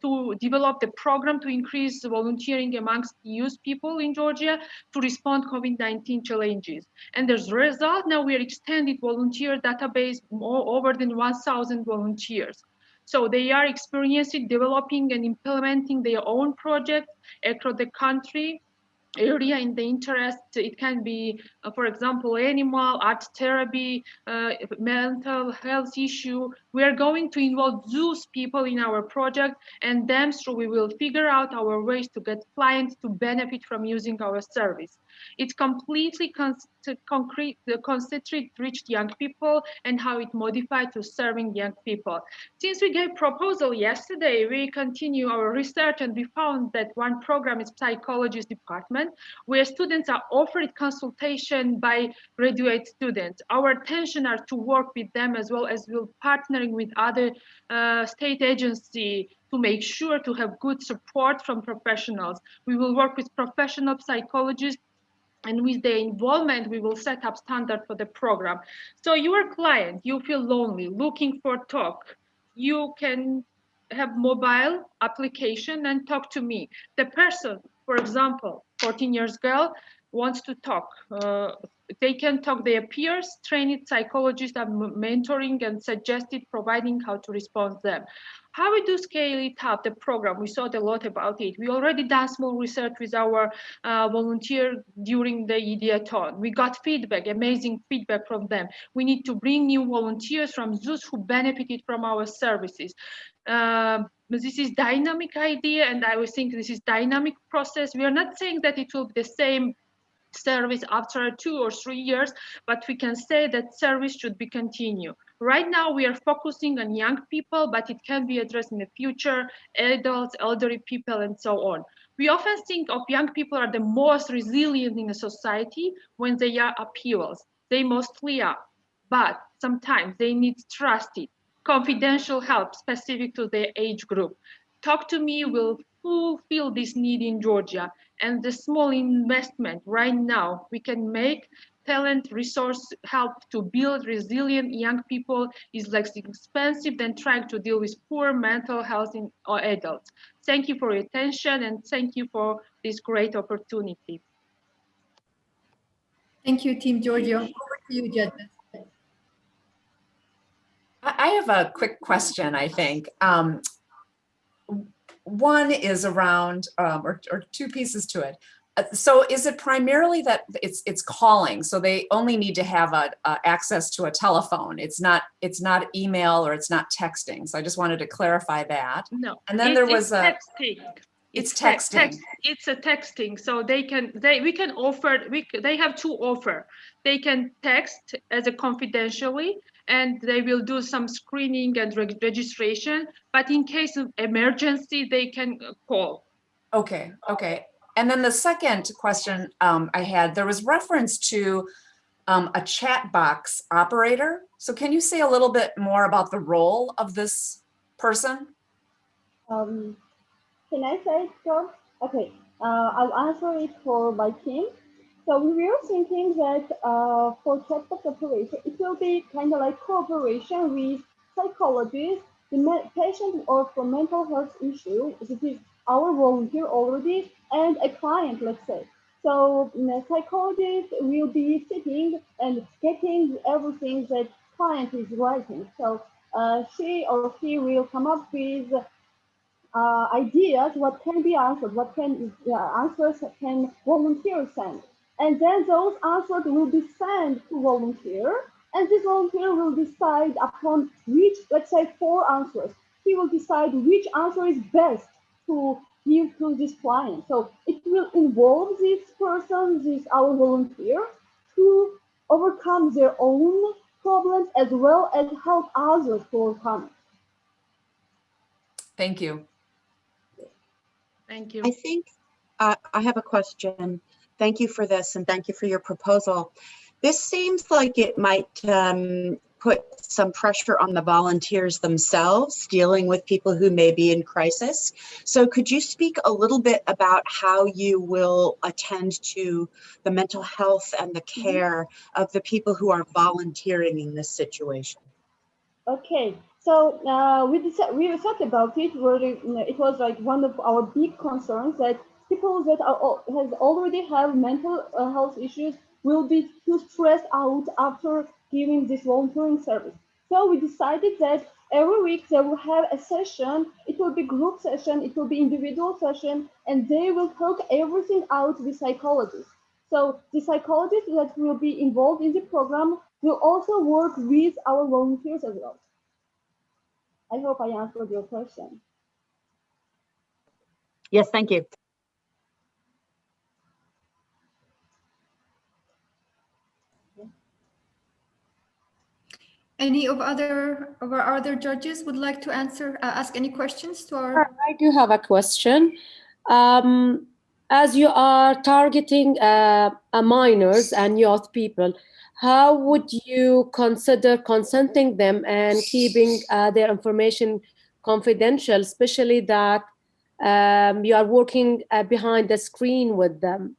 to develop the program to increase volunteering amongst youth people in Georgia to respond to COVID-19 challenges. And as a result, now we are extended volunteer database over than 1,000 volunteers. So they are experiencing developing and implementing their own projects across the country area in the interest. It can be, for example, animal, art therapy, mental health issue. We are going to involve those people in our project, and then through we will figure out our ways to get clients to benefit from using our service. It's completely concentrated reached young people and how it modified to serving young people. Since we gave proposal yesterday, we continue our research and we found that one program is psychologist department where students are offered consultation by graduate students. Our intention are to work with them as well as we're partnering with other state agency to make sure to have good support from professionals. We will work with professional psychologists, and with their involvement, we will set up standard for the program. So your client, you feel lonely, looking for talk, you can have mobile application and talk to me. The person, for example, 14 years girl, wants to talk. They can talk their peers, trained psychologists are mentoring and suggested providing how to respond to them. How we do scale it up, the program, we thought a lot about it. We already done small research with our volunteer during the Ideathon. We got feedback, amazing feedback from them. We need to bring new volunteers from those who benefited from our services. This is dynamic idea, and I was thinking this is dynamic process. We are not saying that it will be the same service after 2 or 3 years, but we can say that service should be continued. Right now, we are focusing on young people, but it can be addressed in the future, adults, elderly people, and so on. We often think of young people are the most resilient in a society when they are upheavals. They mostly are, but sometimes they need trusted, confidential help specific to their age group. Talk to Me will fulfill this need in Georgia, and the small investment right now we can make talent resource help to build resilient young people is less expensive than trying to deal with poor mental health in adults. Thank you for your attention, and thank you for this great opportunity. Thank you, Team Giorgio. Over to you, judges. I have a quick question, I think. One is around, or two pieces to it. So is it primarily that it's calling, so they only need to have access to a telephone? It's not email or it's not texting. So I just wanted to clarify that. No. And then there was texting. It's texting. It's a texting, so they have two offer. They can text as a confidentially, and they will do some screening and registration. But in case of emergency, they can call. Okay. And then the second question I had, there was reference to a chat box operator. So can you say a little bit more about the role of this person? Can I say it first? Okay, I'll answer it for my team. So we were thinking that for chatbot operator, it will be kind of like cooperation with psychologists, the patient or for mental health issue. This is our volunteer already, and a client, let's say. So the psychologist will be sitting and getting everything that client is writing. So she or he will come up with ideas, what can be answered, what can answers can volunteer send. And then those answers will be sent to volunteer, and this volunteer will decide upon which, let's say 4 answers. He will decide which answer is best to give to this client. So it will involve this person, our volunteer, to overcome their own problems as well as help others to overcome it. Thank you. Thank you. I think I have a question. Thank you for this, and thank you for your proposal. This seems like it might put some pressure on the volunteers themselves dealing with people who may be in crisis. So could you speak a little bit about how you will attend to the mental health and the care of the people who are volunteering in this situation? Okay, so we thought about it. It was like one of our big concerns that people that has already have mental health issues will be too stressed out after giving this volunteering service. So we decided that every week they will have a session. It will be group session, it will be individual session, and they will talk everything out with psychologists. So the psychologists that will be involved in the program will also work with our volunteers as well. I hope I answered your question. Yes, thank you. Any of our other judges would like to ask any questions to our? I do have a question. As you are targeting minors and youth people, how would you consider consenting them and keeping their information confidential, especially that you are working behind the screen with them?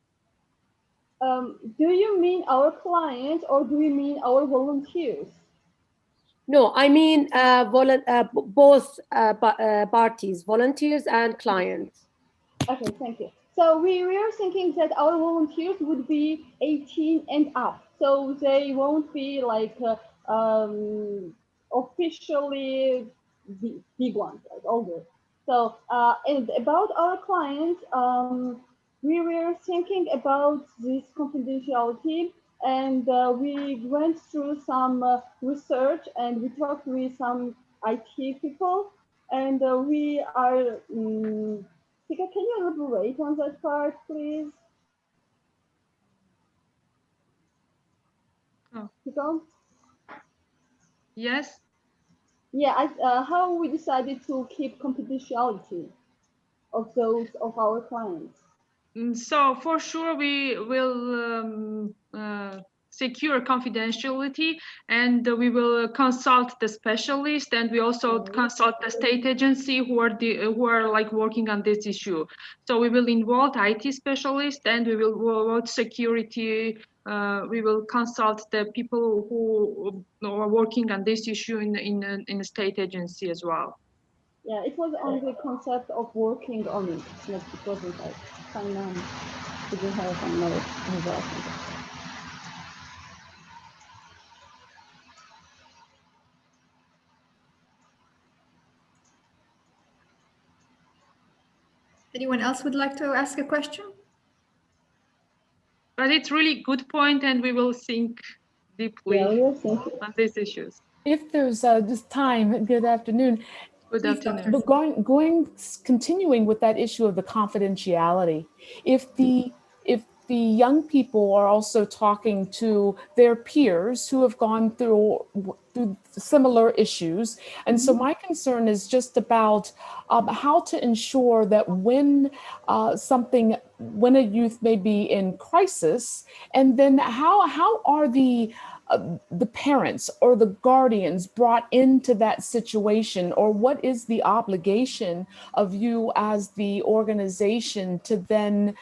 Do you mean our clients or do you mean our volunteers? No, I mean both parties, volunteers and clients. Okay, thank you. So we were thinking that our volunteers would be 18 and up, so they won't be like officially big ones, like older. So and about our clients, we were thinking about this confidentiality, and we went through some research, and we talked with some IT people, and we are. Tika, can you elaborate on that part, please? Oh. Tika? Yes. Yeah, how we decided to keep confidentiality of those of our clients. So for sure we will secure confidentiality, and we will consult the specialist, and we also consult the state agency who are like working on this issue. So we will involve IT specialists, and we will involve security. We will consult the people who are working on this issue in the state agency as well. Yeah, it was on the concept of working on it. Not because of like finance. We didn't have some knowledge. Anyone else would like to ask a question? But it's really good point, and we will think deeply on these issues. If there's just time, good afternoon. Good afternoon. But continuing with that issue of the confidentiality, if the young people are also talking to their peers who have gone through similar issues, and so my concern is just about how to ensure that when a youth may be in crisis, and then how are the parents or the guardians brought into that situation, or what is the obligation of you as the organization to then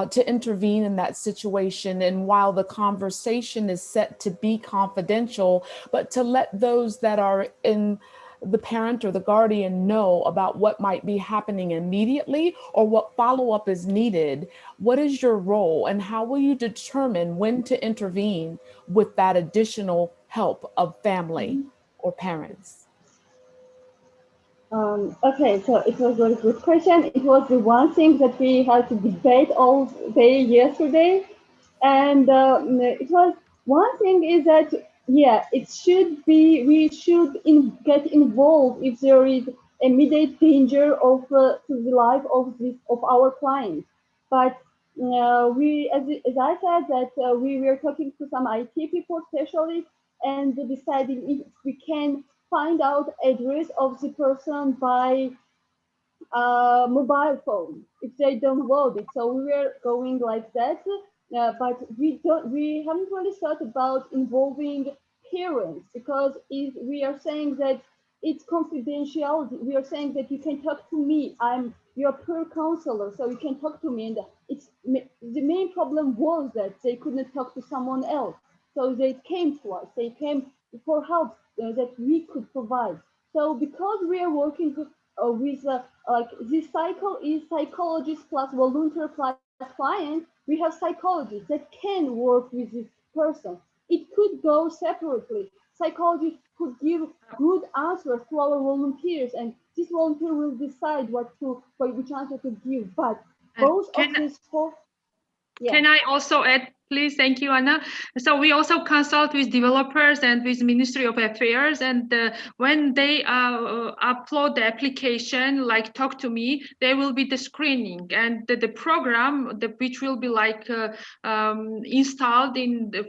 to intervene in that situation? And while the conversation is set to be confidential, but to let those that are in the parent or the guardian know about what might be happening immediately or what follow-up is needed. What is your role, and how will you determine when to intervene with that additional help of family or parents? Okay, so it was a very good question. It was the one thing that we had to debate all day yesterday. And it was one thing is that, yeah, it should be, we should get involved if there is immediate danger of to the life of our clients. But we, as I said, that we were talking to some IT people, specialists, and deciding if we can find out address of the person by mobile phone if they download it. So we were going like that, but we haven't really thought about involving parents, because if we are saying that it's confidentiality, we are saying that you can talk to me, I'm your peer counselor, so you can talk to me, and the main problem was that they couldn't talk to someone else, so they came to us, they came for help that we could provide. So because we are working with like this cycle is psychologist plus volunteer plus client, we have psychologists that can work with this person. It could go separately. Psychologists could give good answers to our volunteers, and this volunteer will decide which answer to give. But both of these four. Yeah. Can I also add, please? Thank you, Anna. So we also consult with developers and with Ministry of Affairs, and when they upload the application, like Talk to Me, there will be the screening, and the program which will be like installed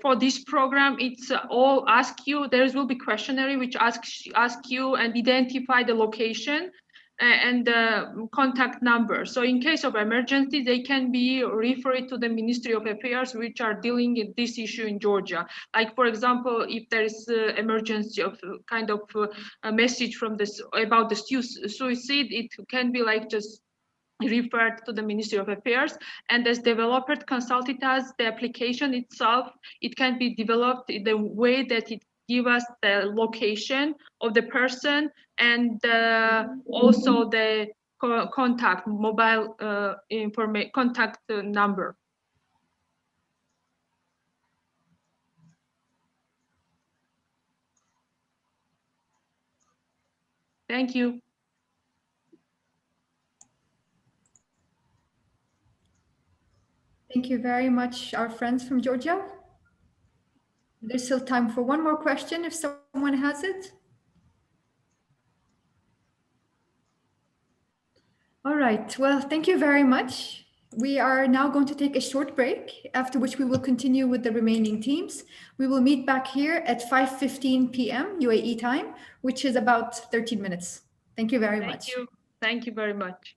for this program. It's all ask you. There will be questionnaire which ask you and identify the location and the contact number. So in case of emergency, they can be referred to the Ministry of Affairs, which are dealing with this issue in Georgia. Like, for example, if there is emergency of kind of a message from this about the suicide, it can be like just referred to the Ministry of Affairs, and as developer consulted us, the application itself, it can be developed in the way that it give us the location of the person and also the contact mobile contact number. Thank you. Thank you very much, our friends from Georgia. There's still time for one more question if someone has it. All right, well, thank you very much. We are now going to take a short break, after which we will continue with the remaining teams. We will meet back here at 5:15 p.m. UAE time, which is about 13 minutes. Thank you very much. Thank you. Thank you very much.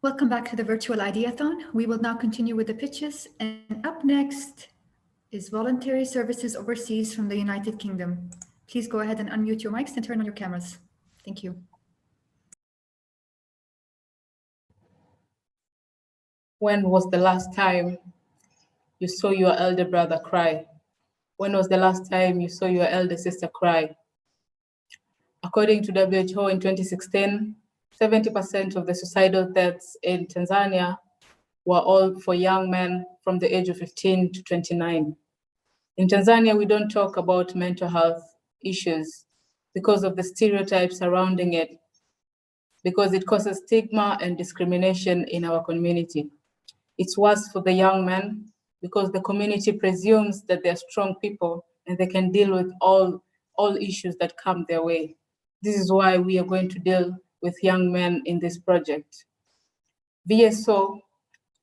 Welcome back to the virtual Ideathon. We will now continue with the pitches, and up next is Voluntary Services Overseas from the United Kingdom. Please go ahead and unmute your mics and turn on your cameras. Thank you. When was the last time you saw your elder brother cry? When was the last time you saw your elder sister cry? According to WHO in 2016, 70% of the suicidal deaths in Tanzania were all for young men from the age of 15 to 29. In Tanzania, we don't talk about mental health issues because of the stereotypes surrounding it, because it causes stigma and discrimination in our community. It's worse for the young men because the community presumes that they're strong people and they can deal with all issues that come their way. This is why we are going to deal with young men in this project. VSO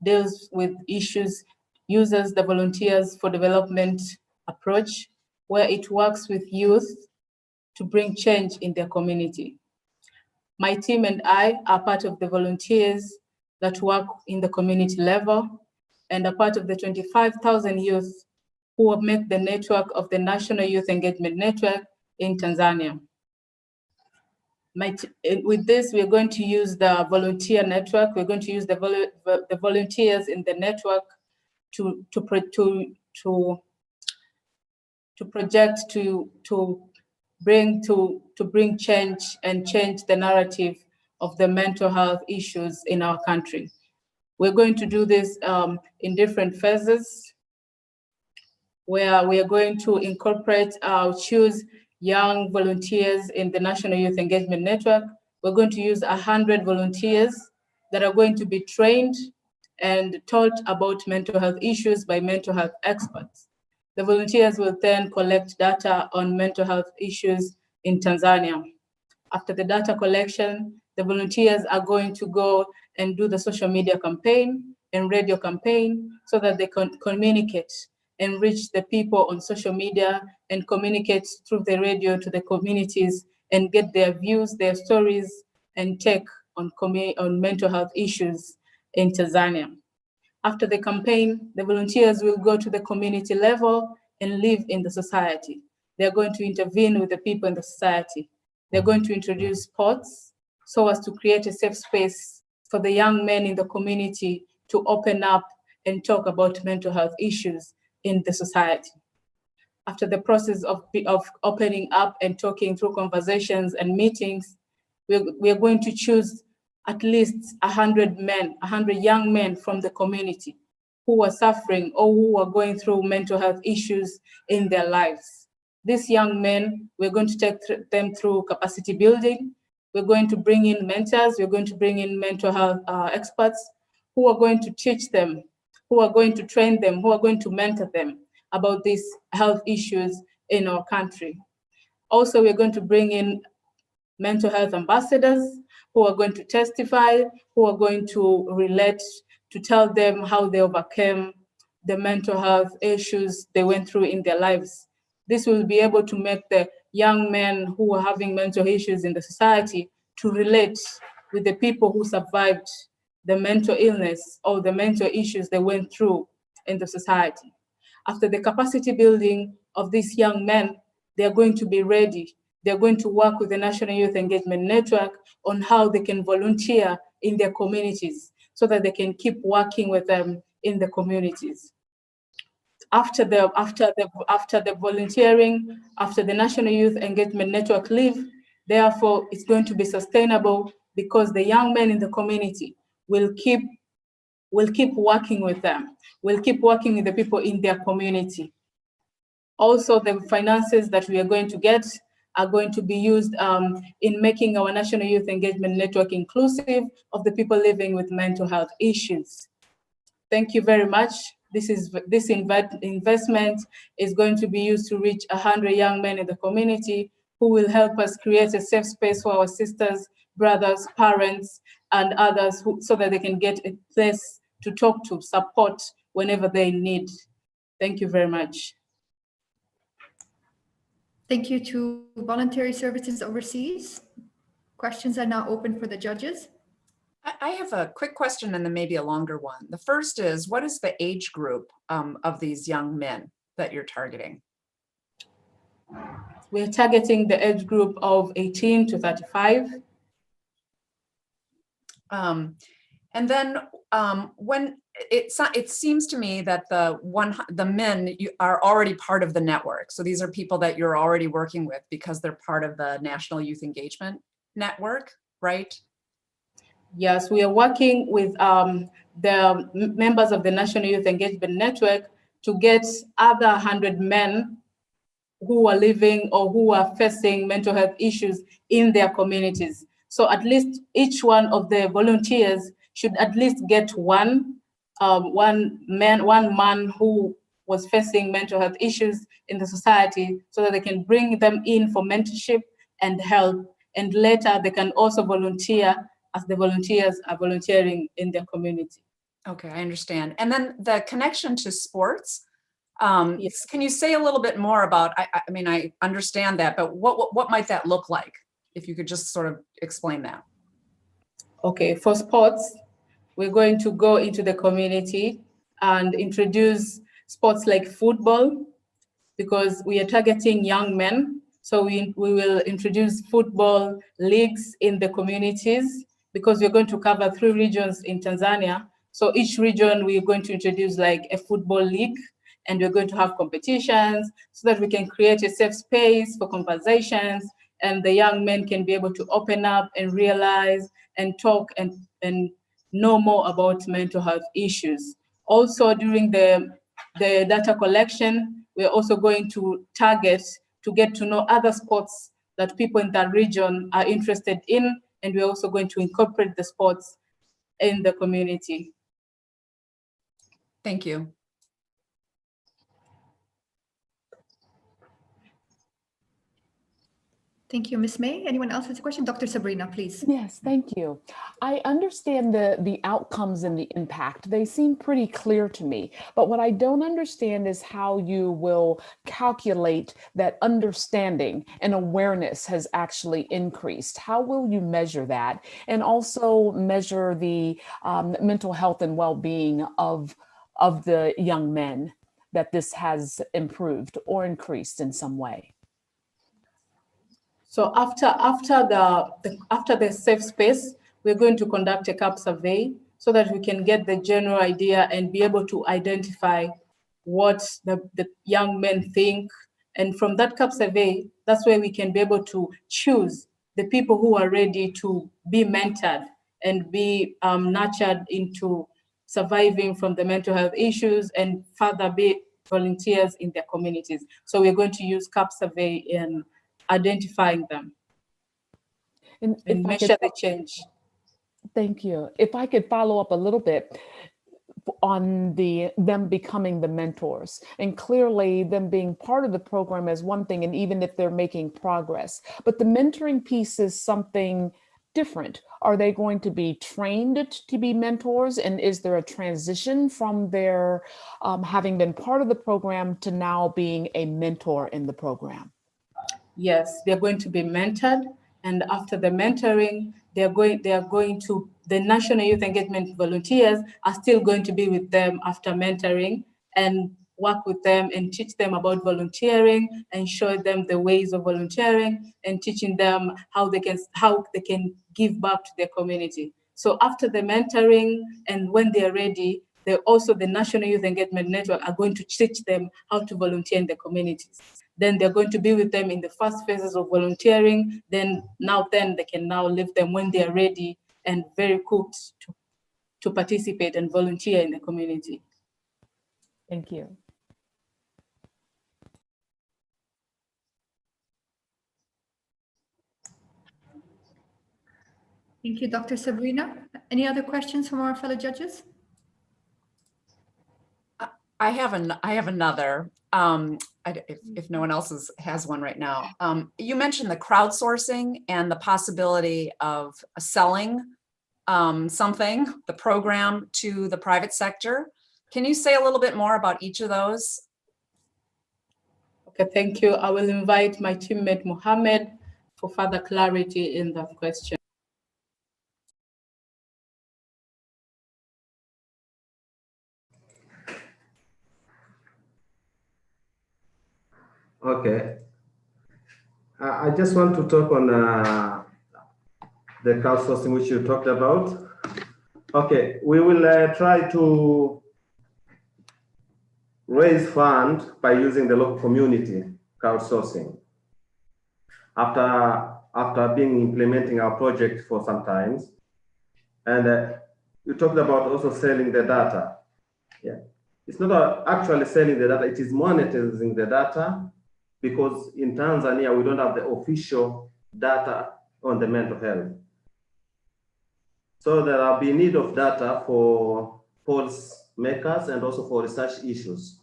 deals with issues, uses the Volunteers for Development approach, where it works with youth to bring change in their community. My team and I are part of the volunteers that work in the community level and are part of the 25,000 youth who have made the network of the National Youth Engagement Network in Tanzania. With this, we're going to use the volunteer network. We're going to use the volunteers in the network to project to bring change and change the narrative of the mental health issues in our country. We're going to do this in different phases, where we are going to incorporate, choose young volunteers in the National Youth Engagement Network. We're going to use 100 volunteers that are going to be trained and taught about mental health issues by mental health experts. The volunteers will then collect data on mental health issues in Tanzania. After the data collection, the volunteers are going to go and do the social media campaign and radio campaign so that they can communicate and reach the people on social media and communicate through the radio to the communities and get their views, their stories, and take on mental health issues in Tanzania. After the campaign, the volunteers will go to the community level and live in the society. They're going to intervene with the people in the society. They're going to introduce sports so as to create a safe space for the young men in the community to open up and talk about mental health issues in the society. After the process of opening up and talking through conversations and meetings, we are going to choose at least 100 young men from the community who are suffering or who are going through mental health issues in their lives. These young men, we're going to take them through capacity building. We're going to bring in mentors. We're going to bring in mental health experts who are going to teach them, who are going to train them, who are going to mentor them about these health issues in our country. Also, we're going to bring in mental health ambassadors who are going to testify, who are going to relate, to tell them how they overcame the mental health issues they went through in their lives. This will be able to make the young men who are having mental issues in the society to relate with the people who survived the mental illness or the mental issues they went through in the society. After the capacity building of these young men, they are going to be ready. They're going to work with the National Youth Engagement Network on how they can volunteer in their communities so that they can keep working with them in the communities. After the volunteering, after the National Youth Engagement Network leave, therefore it's going to be sustainable because the young men in the community will keep working with them, will keep working with the people in their community. Also, the finances that we are going to get are going to be used in making our National Youth Engagement Network inclusive of the people living with mental health issues. Thank you very much. This investment is going to be used to reach 100 young men in the community who will help us create a safe space for our sisters, brothers, parents, and others so that they can get a place to talk to, support whenever they need. Thank you very much. Thank you to Voluntary Services Overseas. Questions are now open for the judges. I have a quick question and then maybe a longer one. The first is, what is the age group of these young men that you're targeting? We're targeting the age group of 18 to 35. And then when it seems to me that the men are already part of the network. So these are people that you're already working with because they're part of the National Youth Engagement Network, right? Yes, we are working with the members of the National Youth Engagement Network to get other 100 men who are living or who are facing mental health issues in their communities. So at least each one of the volunteers should at least get one man who was facing mental health issues in the society, so that they can bring them in for mentorship and help. And later they can also volunteer as the volunteers are volunteering in their community. Okay, I understand. And then the connection to sports. Yes. Can you say a little bit more about, I mean, I understand that, but what might that look like? If you could just sort of explain that. Okay, for sports, we're going to go into the community and introduce sports like football, because we are targeting young men. So we will introduce football leagues in the communities, because we're going to cover 3 regions in Tanzania. So each region, we're going to introduce like a football league, and we're going to have competitions so that we can create a safe space for conversations, and the young men can be able to open up and realize and talk and know more about mental health issues. Also, during the data collection, we're also going to target to get to know other sports that people in that region are interested in, and we're also going to incorporate the sports in the community. Thank you. Thank you, Ms. May. Anyone else has a question? Dr. Sabrina, please. Yes, thank you. I understand the outcomes and the impact. They seem pretty clear to me, but what I don't understand is how you will calculate that understanding and awareness has actually increased. How will you measure that? And also measure the mental health and well-being of the young men, that this has improved or increased in some way? So after the safe space, we're going to conduct a CAP survey so that we can get the general idea and be able to identify what the young men think. And from that CAP survey, that's where we can be able to choose the people who are ready to be mentored and be nurtured into surviving from the mental health issues and further be volunteers in their communities. So we're going to use CAP survey in identifying them and measure the change. Thank you. If I could follow up a little bit on them becoming the mentors, and clearly them being part of the program is one thing, and even if they're making progress, but the mentoring piece is something different. Are they going to be trained to be mentors? And is there a transition from their having been part of the program to now being a mentor in the program? Yes, they're going to be mentored, and after the mentoring, the National Youth Engagement volunteers are still going to be with them after mentoring and work with them and teach them about volunteering and show them the ways of volunteering and teaching them how they can give back to their community. So after the mentoring and when they're ready, the National Youth Engagement Network are going to teach them how to volunteer in the communities. Then they're going to be with them in the first phases of volunteering. Then they can now leave them when they're ready and very equipped to participate and volunteer in the community. Thank you. Thank you, Dr. Sabrina. Any other questions from our fellow judges? I have another. If no one else has one right now. You mentioned the crowdsourcing and the possibility of selling the program to the private sector. Can you say a little bit more about each of those? Okay, thank you. I will invite my teammate Mohammed for further clarity in that question. Okay. I just want to talk on the crowdsourcing which you talked about. Okay, we will try to raise funds by using the local community crowdsourcing. After being implementing our project for some time, and you talked about also selling the data. Yeah, it's not actually selling the data; it is monetizing the data, because in Tanzania we don't have the official data on the mental health. So there will be need of data for policy makers and also for research issues.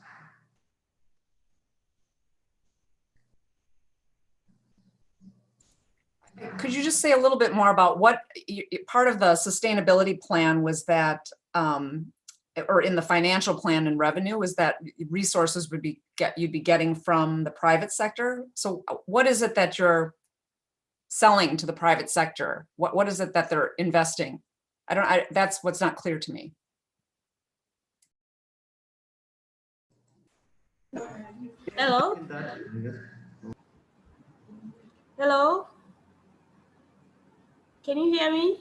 Could you just say a little bit more about what part of the sustainability plan was that, or in the financial plan and revenue, was that resources would be you'd be getting from the private sector? So what is it that you're selling to the private sector? What is it that they're investing? That's what's not clear to me. Hello? Hello? Can you hear me?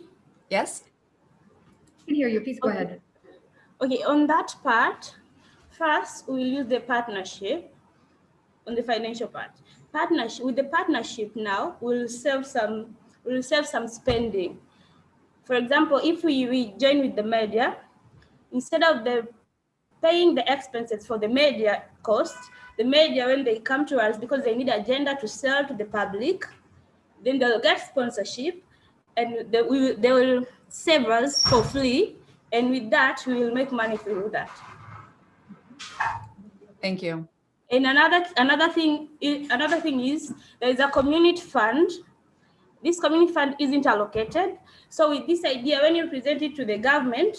Yes. I can hear you. Please go ahead. Okay, on that part, first we'll use the partnership on the financial part. With the partnership now, we'll save some spending. For example, if we join with the media, instead of paying the expenses for the media costs, the media, when they come to us because they need agenda to sell to the public, then they'll get sponsorship, and they will save us for free, and with that we will make money through that. Thank you. And another thing is there is a community fund. This community fund isn't allocated. So with this idea, when you present it to the government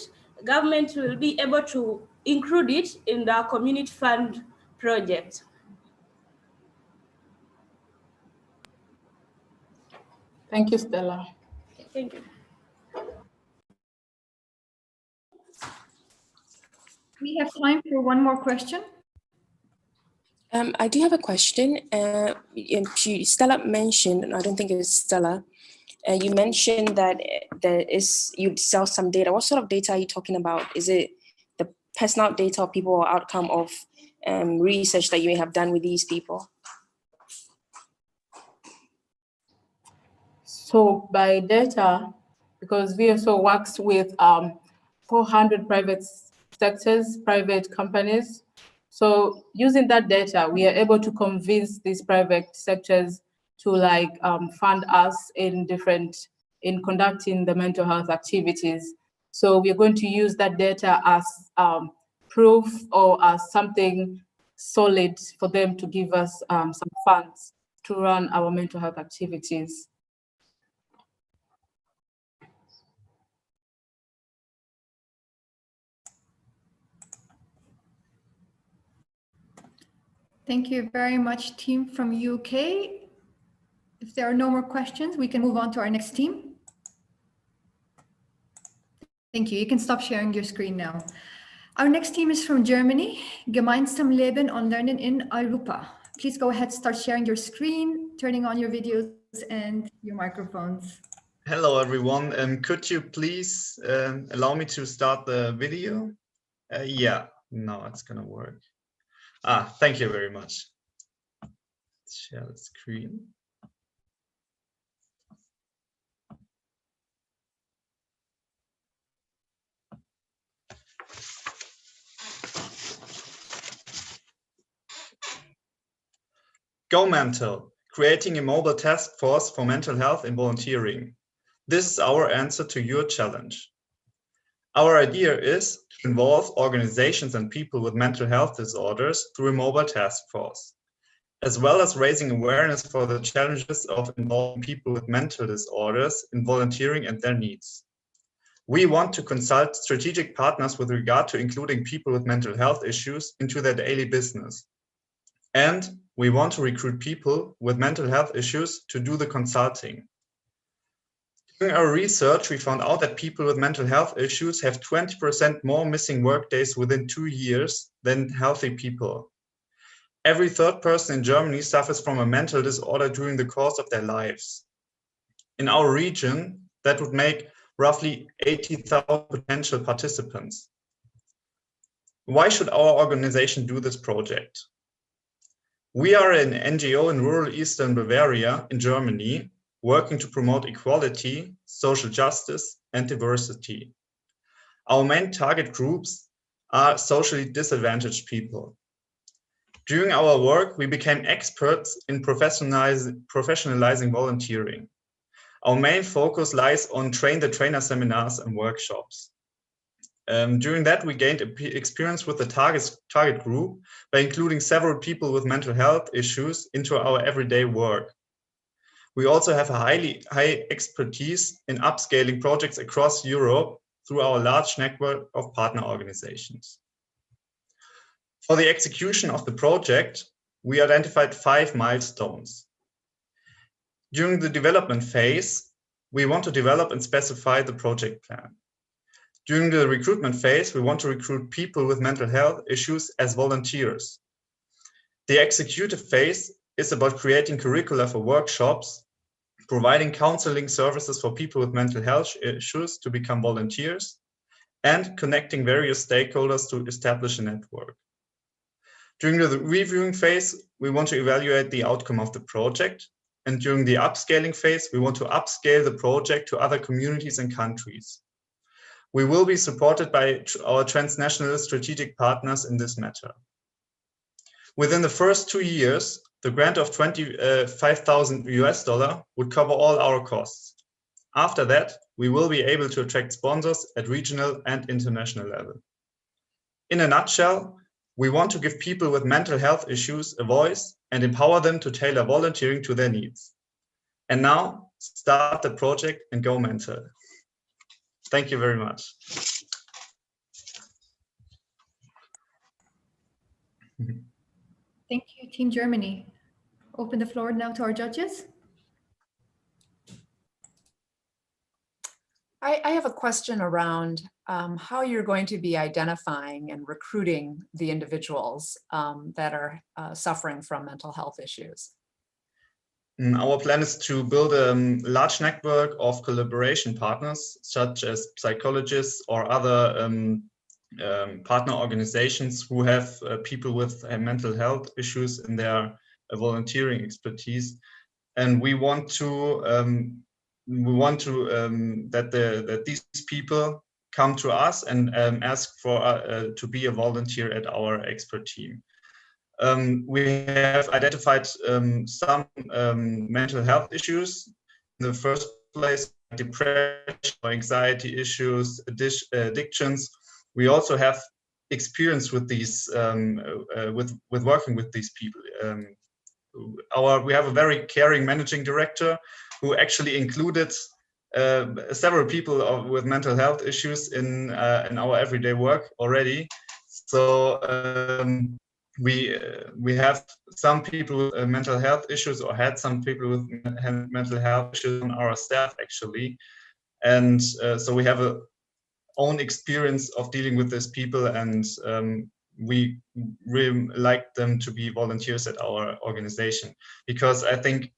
will be able to include it in the community fund project. Thank you, Stella. Thank you. We have time for one more question. I do have a question. Stella mentioned, I don't think it was Stella, you mentioned that you'd sell some data. What sort of data are you talking about? Is it the personal data of people or outcome of research that you may have done with these people? So by data, because we also works with 400 private sectors, private companies. So using that data, we are able to convince these private sectors to fund us in conducting the mental health activities. So we're going to use that data as proof or as something solid for them to give us some funds to run our mental health activities. Thank you very much, team from UK. If there are no more questions, we can move on to our next team. Thank you. You can stop sharing your screen now. Our next team is from Germany, Gemeinsam Leben und Lernen in Europa. Please go ahead, start sharing your screen, turning on your videos and your microphones. Hello, everyone. Could you please allow me to start the video? Yeah, now it's gonna work. Thank you very much. Share the screen. Go Mental, creating a mobile task force for mental health and volunteering. This is our answer to your challenge. Our idea is to involve organizations and people with mental health disorders through a mobile task force, as well as raising awareness for the challenges of involving people with mental disorders in volunteering and their needs. We want to consult strategic partners with regard to including people with mental health issues into their daily business. And we want to recruit people with mental health issues to do the consulting. During our research, we found out that people with mental health issues have 20% more missing work days within 2 years than healthy people. every third person in Germany suffers from a mental disorder during the course of their lives. In our region, that would make roughly 80,000 potential participants. Why should our organization do this project? We are an NGO in rural Eastern Bavaria in Germany, working to promote equality, social justice, and diversity. Our main target groups are socially disadvantaged people. During our work, we became experts in professionalizing volunteering. Our main focus lies on train-the-trainer seminars and workshops. During that, we gained experience with the target group by including several people with mental health issues into our everyday work. We also have a high expertise in upscaling projects across Europe through our large network of partner organizations. For the execution of the project, we identified 5 milestones. During the development phase, we want to develop and specify the project plan. During the recruitment phase, we want to recruit people with mental health issues as volunteers. The executive phase is about creating curricula for workshops, providing counseling services for people with mental health issues to become volunteers, and connecting various stakeholders to establish a network. During the reviewing phase, we want to evaluate the outcome of the project. And during the upscaling phase, we want to upscale the project to other communities and countries. We will be supported by our transnational strategic partners in this matter. Within the first 2 years, the grant of $25,000 would cover all our costs. After that, we will be able to attract sponsors at regional and international level. In a nutshell, we want to give people with mental health issues a voice and empower them to tailor volunteering to their needs. And now, start the project and go mental. Thank you very much. Thank you, Team Germany. Open the floor now to our judges. I have a question around how you're going to be identifying and recruiting the individuals that are suffering from mental health issues. Our plan is to build a large network of collaboration partners, such as psychologists or other partner organizations who have people with mental health issues in their volunteering expertise. And we want to that these people come to us and ask for to be a volunteer at our expert team. We have identified some mental health issues. In the first place, depression or anxiety issues, addictions. We also have experience with these, with working with these people. We have a very caring managing director who actually included several people with mental health issues in our everyday work already. So we have some people with mental health issues, or had some people with mental health issues on our staff actually, and so we have a own experience of dealing with these people, and we really like them to be volunteers at our organization, because I think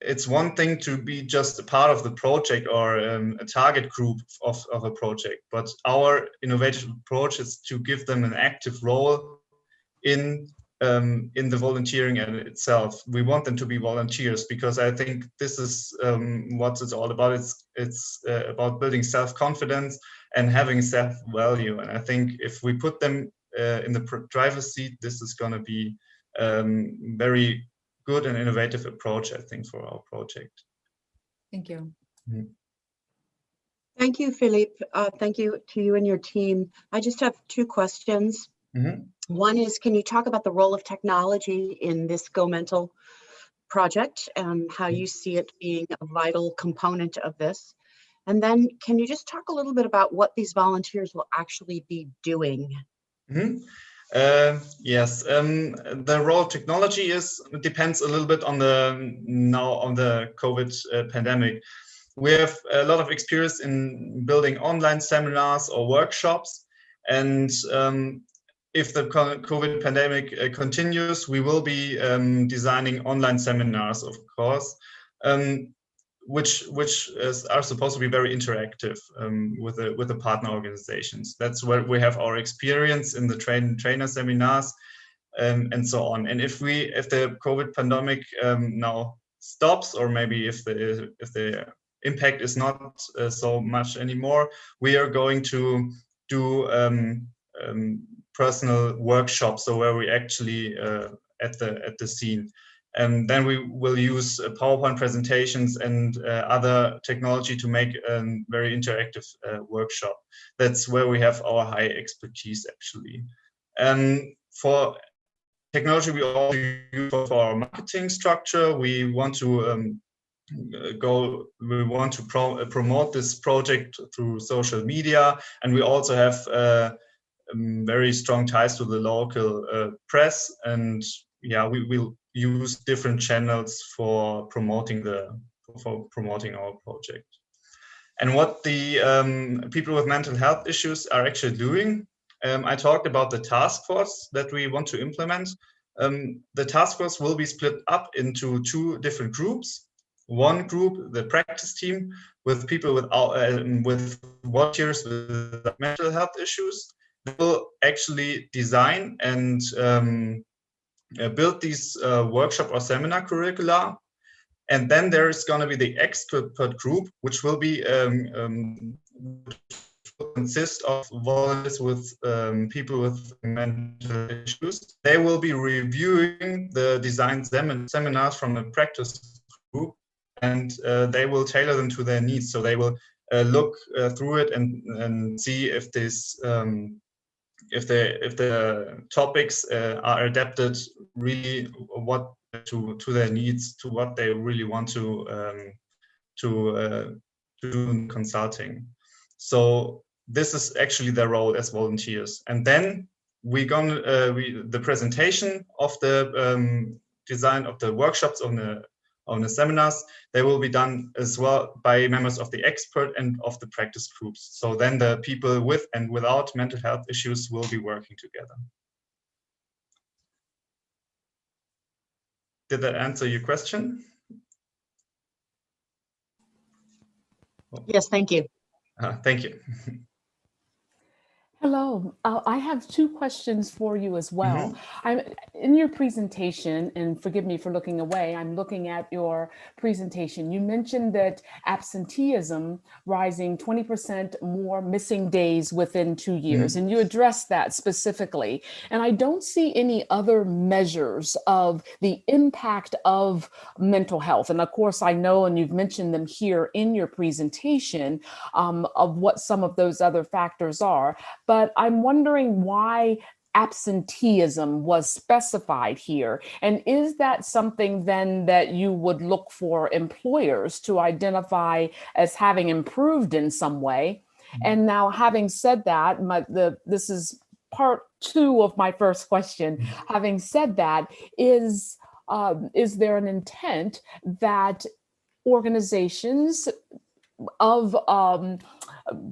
it's one thing to be just a part of the project or a target group of a project, but our innovative approach is to give them an active role in the volunteering itself. We want them to be volunteers, because I think this is what it's all about. It's about building self-confidence and having self-value. And I think if we put them in the driver's seat, this is going to be very good and innovative approach, I think, for our project. Thank you. Mm-hmm. Thank you, Philippe. Thank you to you and your team. I just have 2 questions. Mm-hmm. One is, can you talk about the role of technology in this Go Mental project and how you see it being a vital component of this? And then can you just talk a little bit about what these volunteers will actually be doing? Mm-hmm. Yes, the role of technology depends a little bit on the COVID pandemic. We have a lot of experience in building online seminars or workshops, and if the COVID pandemic continues, we will be designing online seminars, of course, which are supposed to be very interactive with the partner organizations. That's where we have our experience in the trainer seminars and so on. And if the COVID pandemic now stops, or maybe if the impact is not so much anymore, we are going to do personal workshops, so where we actually at the scene. And then we will use PowerPoint presentations and other technology to make a very interactive workshop. That's where we have our high expertise, actually. And for technology, we also use for our marketing structure. We want to promote this project through social media, and we also have very strong ties to the local press. And yeah, we will use different channels for promoting our project. And what the people with mental health issues are actually doing, I talked about the task force that we want to implement. The task force will be split up into 2 different groups. One group, the practice team, with people with volunteers with mental health issues. They will actually design and build these workshop or seminar curricula. And then there is going to be the expert group, which will be consist of volunteers with people with mental issues. They will be reviewing the design seminars from the practice group, and they will tailor them to their needs. So they will look through it and see if this if the topics are adapted really to their needs, to what they really want to do in consulting. So this is actually their role as volunteers. And then the presentation of the design of the workshops on the seminars, they will be done as well by members of the expert and of the practice groups. So then the people with and without mental health issues will be working together. Did that answer your question? Yes, thank you. Thank you. Hello, I have 2 questions for you as well. I'm in your presentation, and forgive me for looking away, I'm looking at your presentation. You mentioned that absenteeism rising 20% more missing days within 2 years, and you addressed that specifically. And I don't see any other measures of the impact of mental health. And of course, I know, and you've mentioned them here in your presentation, of what some of those other factors are. But I'm wondering why absenteeism was specified here. And is that something then that you would look for employers to identify as having improved in some way? And now, having said that, this is part 2 of my first question. Having said that, is there an intent that organizations of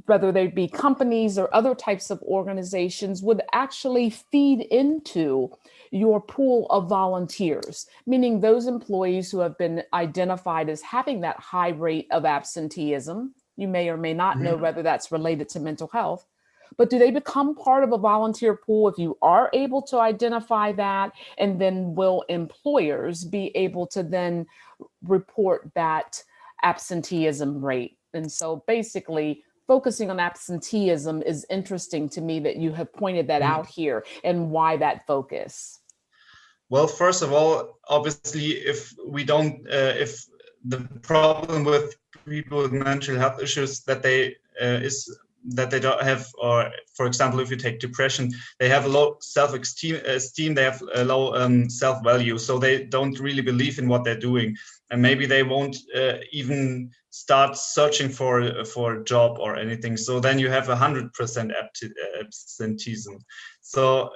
whether they be companies or other types of organizations would actually feed into your pool of volunteers, meaning those employees who have been identified as having that high rate of absenteeism? You may or may not know whether that's related to mental health, but do they become part of a volunteer pool if you are able to identify that? And then will employers be able to then report that absenteeism rate? And so basically, focusing on absenteeism is interesting to me that you have pointed that out here, and why that focus. Well, first of all, obviously, if the problem with people with mental health issues that they don't have, or for example, if you take depression, they have a low self-esteem, they have a low self-value, so they don't really believe in what they're doing, and maybe they won't even start searching for a job or anything. So then you have 100% absenteeism. So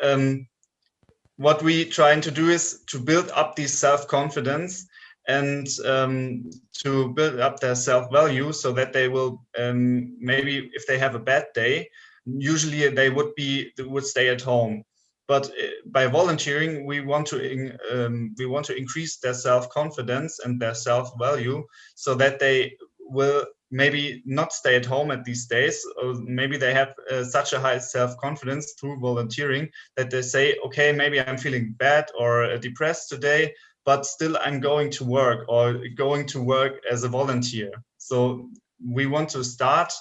what we trying to do is to build up this self-confidence and to build up their self-value, so that they will maybe if they have a bad day, usually they would stay at home. But by volunteering, we want to increase their self-confidence and their self-value, so that they will maybe not stay at home at these days, or maybe they have such a high self-confidence through volunteering that they say, okay, maybe I'm feeling bad or depressed today, but still I'm going to work, or going to work as a volunteer. So we want to start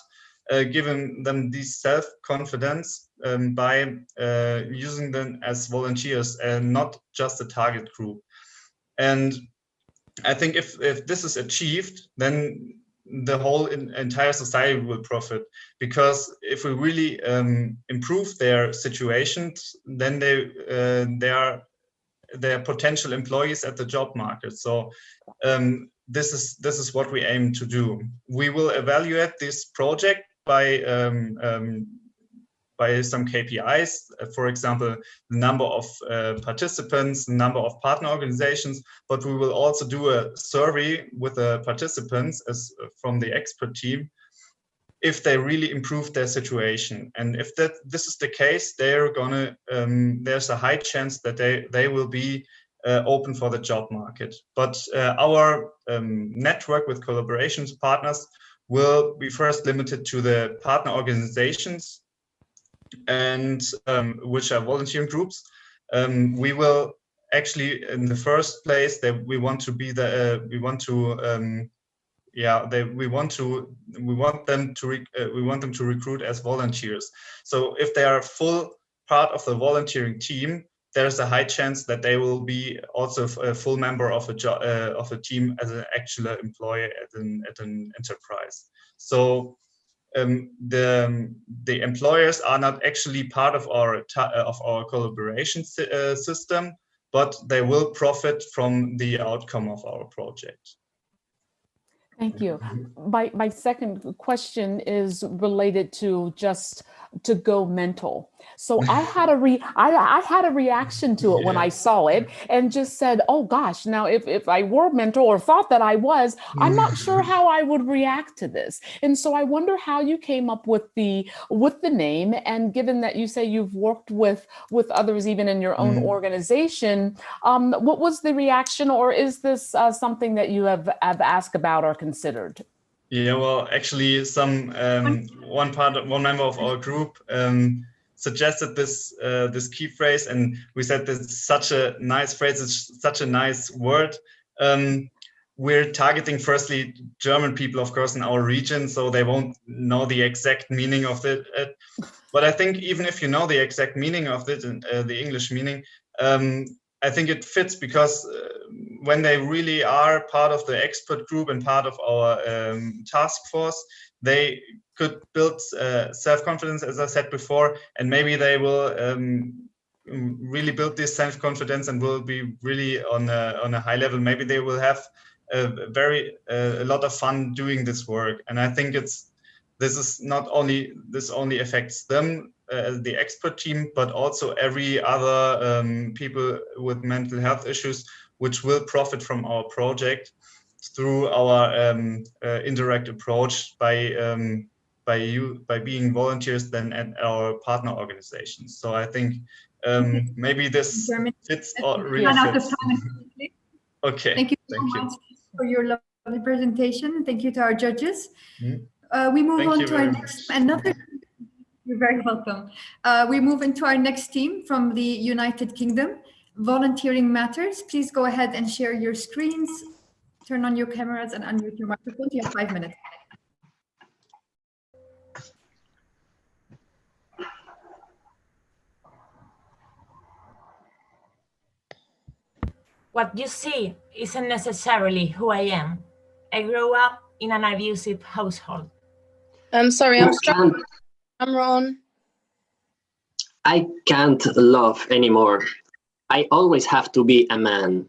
giving them this self-confidence by using them as volunteers and not just a target group. And I think if this is achieved, then the whole entire society will profit, because if we really improve their situations, then they are potential employees at the job market. So this is what we aim to do. We will evaluate this project by some KPIs, for example, the number of participants, the number of partner organizations, but we will also do a survey with the participants from the expert team, if they really improve their situation. And if this is the case, there's a high chance that they will be open for the job market. But our network with collaborations partners will be first limited to the partner organizations, and which are volunteering groups. We will actually, in the first place, that we want them to recruit as volunteers. So if they are full part of the volunteering team, there's a high chance that they will be also a full member of a team as an actual employee at an enterprise. So the employers are not actually part of our collaboration system, but they will profit from the outcome of our project. Thank you. My second question is related to just to go mental. So I had a reaction to it when I saw it, and just said, oh gosh, now if I were mental, or thought that I was, I'm not sure how I would react to this. And so I wonder how you came up with the name, and given that you say you've worked with others even in your own organization, what was the reaction, or is this something that you have asked about or considered? Yeah, well, actually, one member of our group suggested this key phrase, and we said this is such a nice phrase, it's such a nice word. We're targeting firstly German people, of course, in our region, so they won't know the exact meaning of it. But I think even if you know the exact meaning of it, the English meaning, I think it fits, because when they really are part of the expert group and part of our task force, they could build self-confidence, as I said before, and maybe they will really build this self-confidence and will be really on a high level. Maybe they will have a lot of fun doing this work. And I think this only affects them, the expert team, but also every other people with mental health issues, which will profit from our project through our indirect approach by being volunteers then at our partner organizations. So I think maybe this fits really fits. Okay. Thank you so much for your lovely presentation. Thank you to our judges. We move on to our next You're very welcome. We move into our next team from the United Kingdom, Volunteering Matters. Please go ahead and share your screens, turn on your cameras and unmute your microphones. You have 5 minutes. What you see isn't necessarily who I am. I grew up in an abusive household. I'm sorry, I'm struggling. I'm Ron. I can't love anymore. I always have to be a man.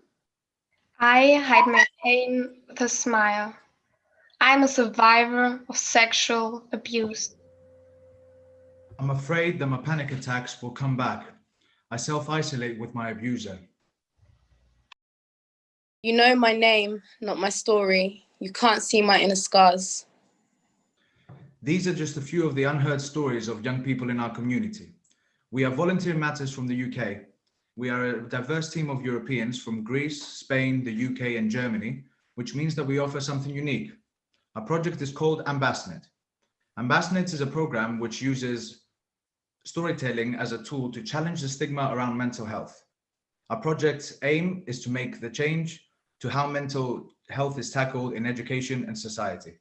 I hide my pain with a smile. I'm a survivor of sexual abuse. I'm afraid that my panic attacks will come back. I self-isolate with my abuser. You know my name, not my story. You can't see my inner scars. These are just a few of the unheard stories of young people in our community. We are Volunteer Matters from the UK. We are a diverse team of Europeans from Greece, Spain, the UK, and Germany, which means that we offer something unique. Our project is called Ambasnet. Ambasnet is a program which uses storytelling as a tool to challenge the stigma around mental health. Our project's aim is to make the change to how mental health is tackled in education and society.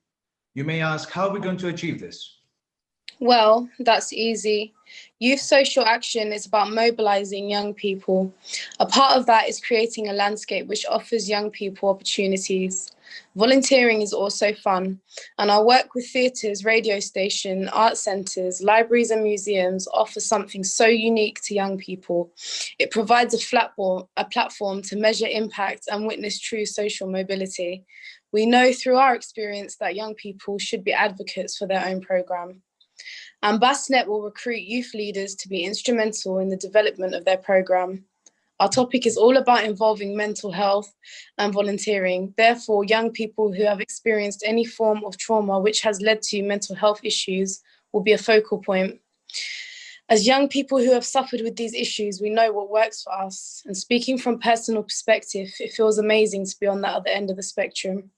You may ask, how are we going to achieve this? Well, that's easy. Youth social action is about mobilizing young people. A part of that is creating a landscape which offers young people opportunities. Volunteering is also fun, and our work with theatres, radio station, art centres, libraries and museums offers something so unique to young people. It provides a platform to measure impact and witness true social mobility. We know through our experience that young people should be advocates for their own programme. Ambasnet will recruit youth leaders to be instrumental in the development of their programme. Our topic is all about involving mental health and volunteering. Therefore, young people who have experienced any form of trauma which has led to mental health issues will be a focal point. As young people who have suffered with these issues, we know what works for us. And speaking from personal perspective, it feels amazing to be on that other end of the spectrum.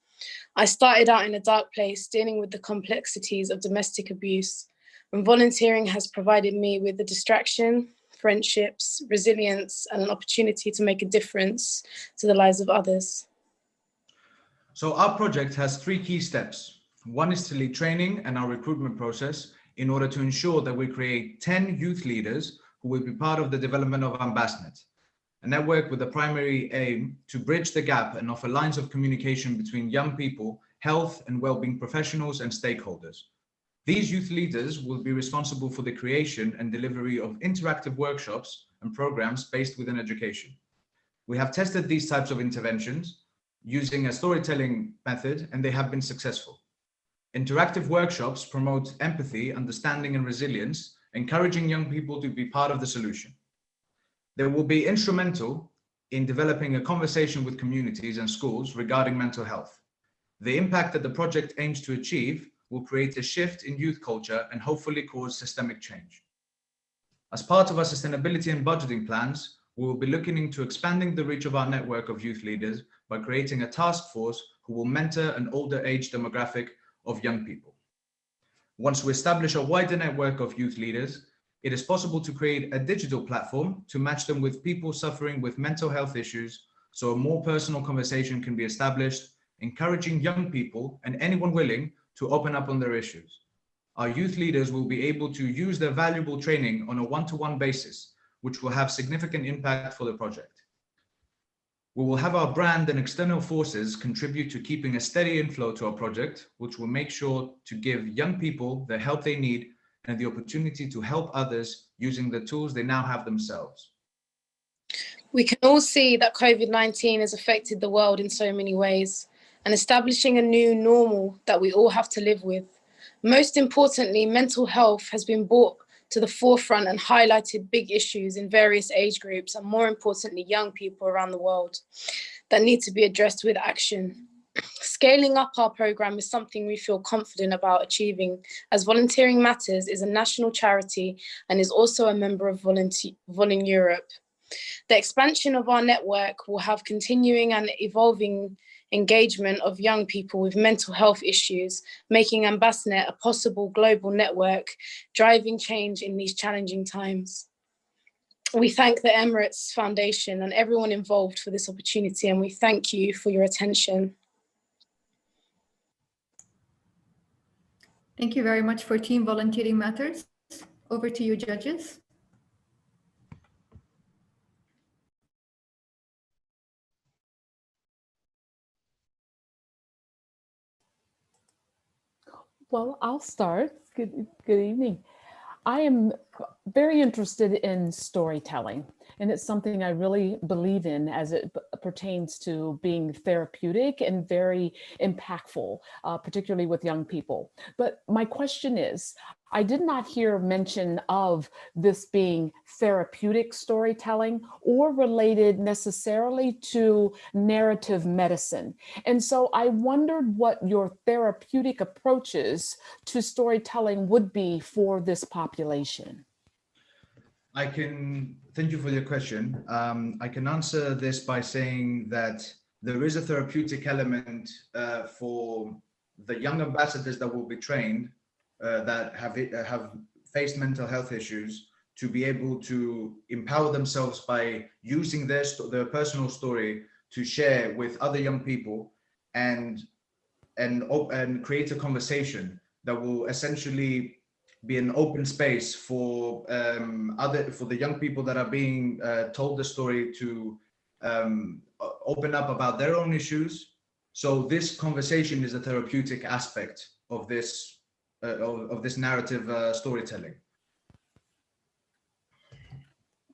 I started out in a dark place, dealing with the complexities of domestic abuse. And volunteering has provided me with the distraction, friendships, resilience, and an opportunity to make a difference to the lives of others. So our project has 3 key steps. One is to lead training and our recruitment process in order to ensure that we create 10 youth leaders who will be part of the development of Ambasnet, a network with the primary aim to bridge the gap and offer lines of communication between young people, health and well-being professionals and stakeholders. These youth leaders will be responsible for the creation and delivery of interactive workshops and programs based within education. We have tested these types of interventions using a storytelling method, and they have been successful. Interactive workshops promote empathy, understanding, and resilience, encouraging young people to be part of the solution. They will be instrumental in developing a conversation with communities and schools regarding mental health. The impact that the project aims to achieve will create a shift in youth culture and hopefully cause systemic change. As part of our sustainability and budgeting plans, we will be looking into expanding the reach of our network of youth leaders by creating a task force who will mentor an older age demographic of young people. Once we establish a wider network of youth leaders, it is possible to create a digital platform to match them with people suffering with mental health issues, so a more personal conversation can be established, encouraging young people and anyone willing to open up on their issues. Our youth leaders will be able to use their valuable training on a one-to-one basis, which will have significant impact for the project. We will have our brand and external forces contribute to keeping a steady inflow to our project, which will make sure to give young people the help they need and the opportunity to help others using the tools they now have themselves. We can all see that COVID-19 has affected the world in so many ways, and establishing a new normal that we all have to live with. Most importantly, mental health has been brought to the forefront and highlighted big issues in various age groups, and more importantly, young people around the world that need to be addressed with action. Scaling up our programme is something we feel confident about achieving, as Volunteering Matters is a national charity and is also a member of Volun Europe. The expansion of our network will have continuing and evolving engagement of young people with mental health issues, making Ambasnet a possible global network, driving change in these challenging times. We thank the Emirates Foundation and everyone involved for this opportunity, and we thank you for your attention. Thank you very much for Team Volunteering Matters. Over to you, judges. Well, I'll start. Good evening. I am very interested in storytelling, and it's something I really believe in as it pertains to being therapeutic and very impactful, particularly with young people. But my question is, I did not hear mention of this being therapeutic storytelling or related necessarily to narrative medicine. And so I wondered what your therapeutic approaches to storytelling would be for this population. Thank you for your question. I can answer this by saying that there is a therapeutic element for the young ambassadors that will be trained that have faced mental health issues to be able to empower themselves by using their personal story to share with other young people and create a conversation that will essentially be an open space for the young people that are being told the story to open up about their own issues. So this conversation is a therapeutic aspect of this narrative storytelling.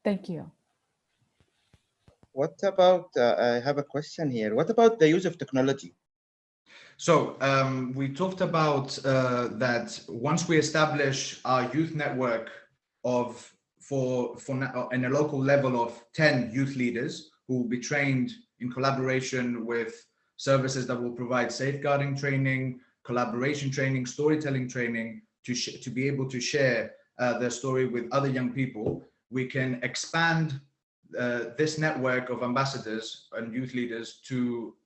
Thank you. What about, I have a question here. What about the use of technology? So we talked about that once we establish our youth network in a local level of 10 youth leaders who will be trained in collaboration with services that will provide safeguarding training, collaboration training, storytelling training to be able to share their story with other young people, we can expand this network of ambassadors and youth leaders to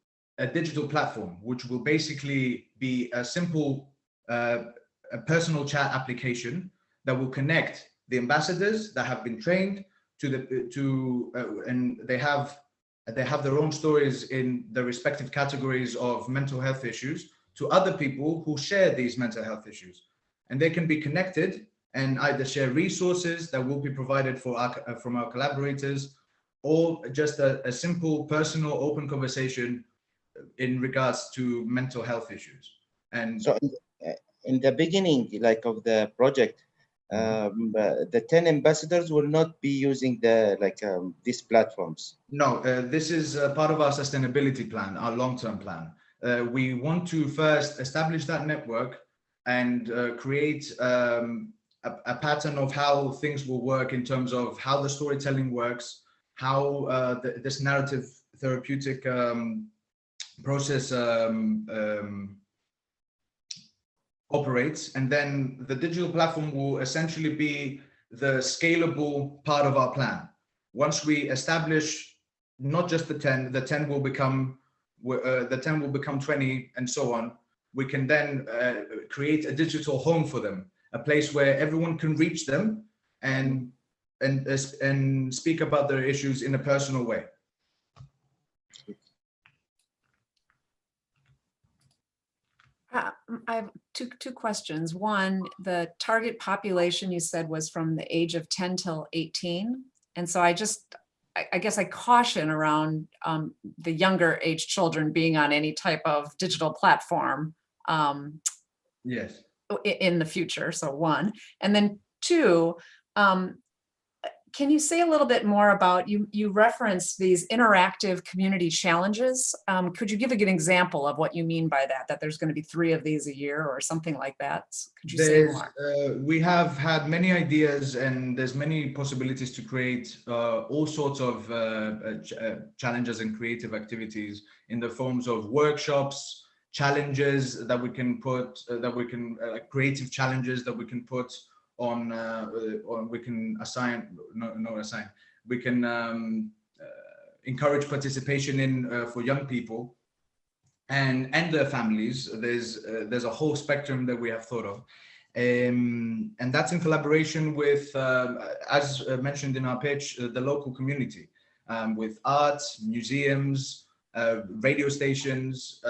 a digital platform, which will basically be a simple a personal chat application that will connect the ambassadors that have been trained and they have their own stories in the respective categories of mental health issues to other people who share these mental health issues, and they can be connected and either share resources that will be provided from our collaborators, or just a simple personal open conversation in regards to mental health issues. And so in the beginning, like of the project, the 10 ambassadors will not be using these platforms. No, this is part of our sustainability plan, our long-term plan. We want to first establish that network and create a pattern of how things will work in terms of how the storytelling works, how this narrative therapeutic process operates, and then the digital platform will essentially be the scalable part of our plan. Once we establish not just the 10 will become 20 and so on, we can then create a digital home for them, a place where everyone can reach them and speak about their issues in a personal way. I have two questions. One, the target population you said was from the age of 10 till 18. And so I guess I caution around the younger age children being on any type of digital platform yes, in the future. So one, and then two, can you say a little bit more about, you referenced these interactive community challenges. Could you give a good example of what you mean by that there's going to be 3 of these a year or something like that? Could you say more? We have had many ideas, and there's many possibilities to create all sorts of challenges and creative activities in the forms of workshops, challenges that we can put, creative challenges that we can put on we can assign, we can encourage participation in for young people and their families. There's a whole spectrum that we have thought of, and that's in collaboration with, as mentioned in our pitch, the local community, with arts, museums, radio stations,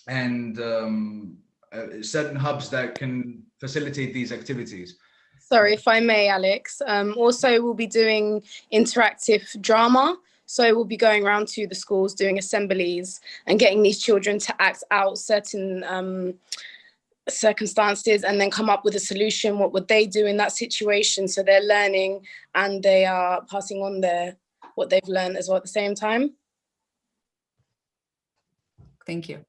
and certain hubs that can facilitate these activities. Sorry, if I may, Alex. Also, we'll be doing interactive drama. So we'll be going around to the schools, doing assemblies and getting these children to act out certain circumstances and then come up with a solution. What would they do in that situation? So they're learning and they are passing on what they've learned as well at the same time. Thank you.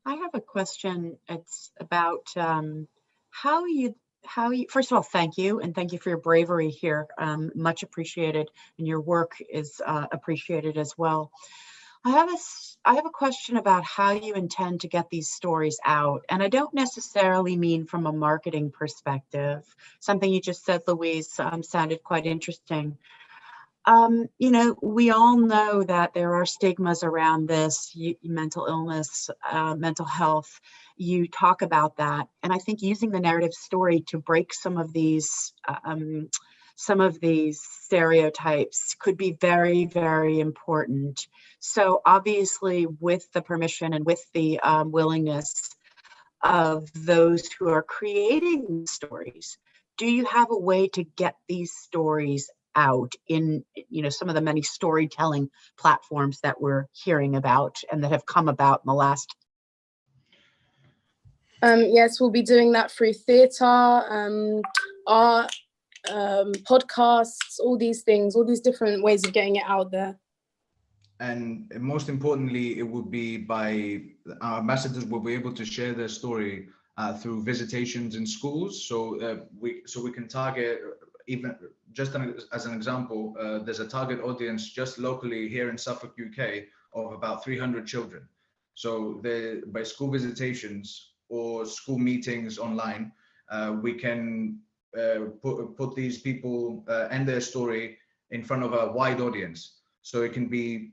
I have a question. It's about how you, first of all, thank you. And thank you for your bravery here. Much appreciated. And your work is appreciated as well. I have a question about how you intend to get these stories out. And I don't necessarily mean from a marketing perspective. Something you just said, Louise, sounded quite interesting. You know, we all know that there are stigmas around this, mental illness, mental health. You talk about that. And I think using the narrative story to break some of these stereotypes could be very, very important. So obviously, with the permission and with the willingness of those who are creating stories, do you have a way to get these stories out in, you know, some of the many storytelling platforms that we're hearing about and that have come about in the last? Yes, we'll be doing that through theatre, art, podcasts, all these things, all these different ways of getting it out there. And most importantly, it would be by our ambassadors will be able to share their story through visitations in schools. So we can target, even just as an example, there's a target audience just locally here in Suffolk, UK, of about 300 children. So by school visitations or school meetings online, we can put these people and their story in front of a wide audience. So it can be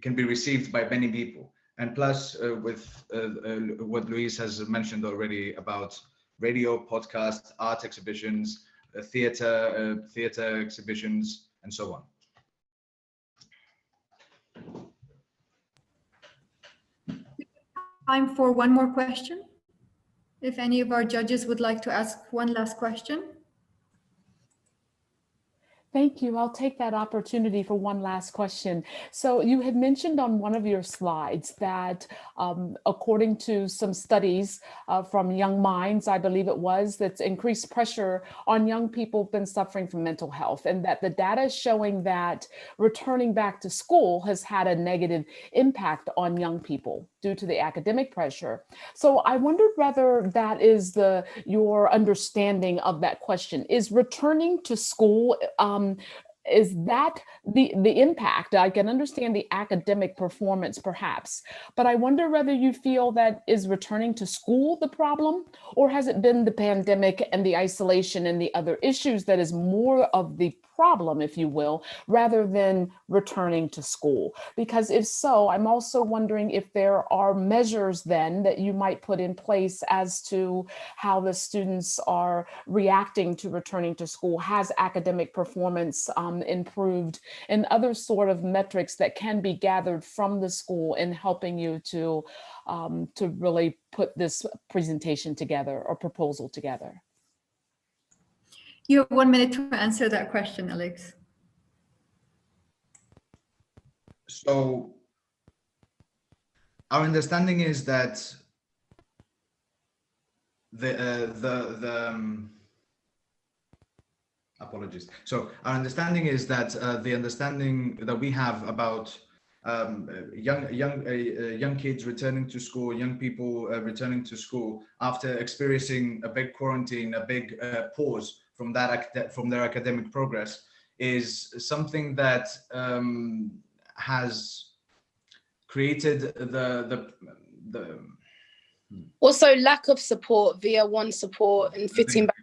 received by many people. And plus, with what Louise has mentioned already about radio, podcast, art exhibitions, theater exhibitions, and so on. Time for one more question. If any of our judges would like to ask one last question. Thank you. I'll take that opportunity for one last question. So you had mentioned on one of your slides that according to some studies from Young Minds, I believe it was, that's increased pressure on young people who've been suffering from mental health, and that the data is showing that returning back to school has had a negative impact on young people due to the academic pressure. So I wondered whether that is your understanding of that question. Is returning to school, is that the impact? I can understand the academic performance perhaps, but I wonder whether you feel that is returning to school the problem, or has it been the pandemic and the isolation and the other issues that is more of the problem, if you will, rather than returning to school? Because if so, I'm also wondering if there are measures then that you might put in place as to how the students are reacting to returning to school. Has academic performance improved, and other sort of metrics that can be gathered from the school in helping you to really put this presentation together or proposal together? You have 1 minute to answer that question, Alex. So our understanding is that apologies. So our understanding is that the understanding that we have about young kids returning to school, young people returning to school after experiencing a big quarantine, a big pause from their academic progress, is something that has created the also lack of support via one support and fitting back.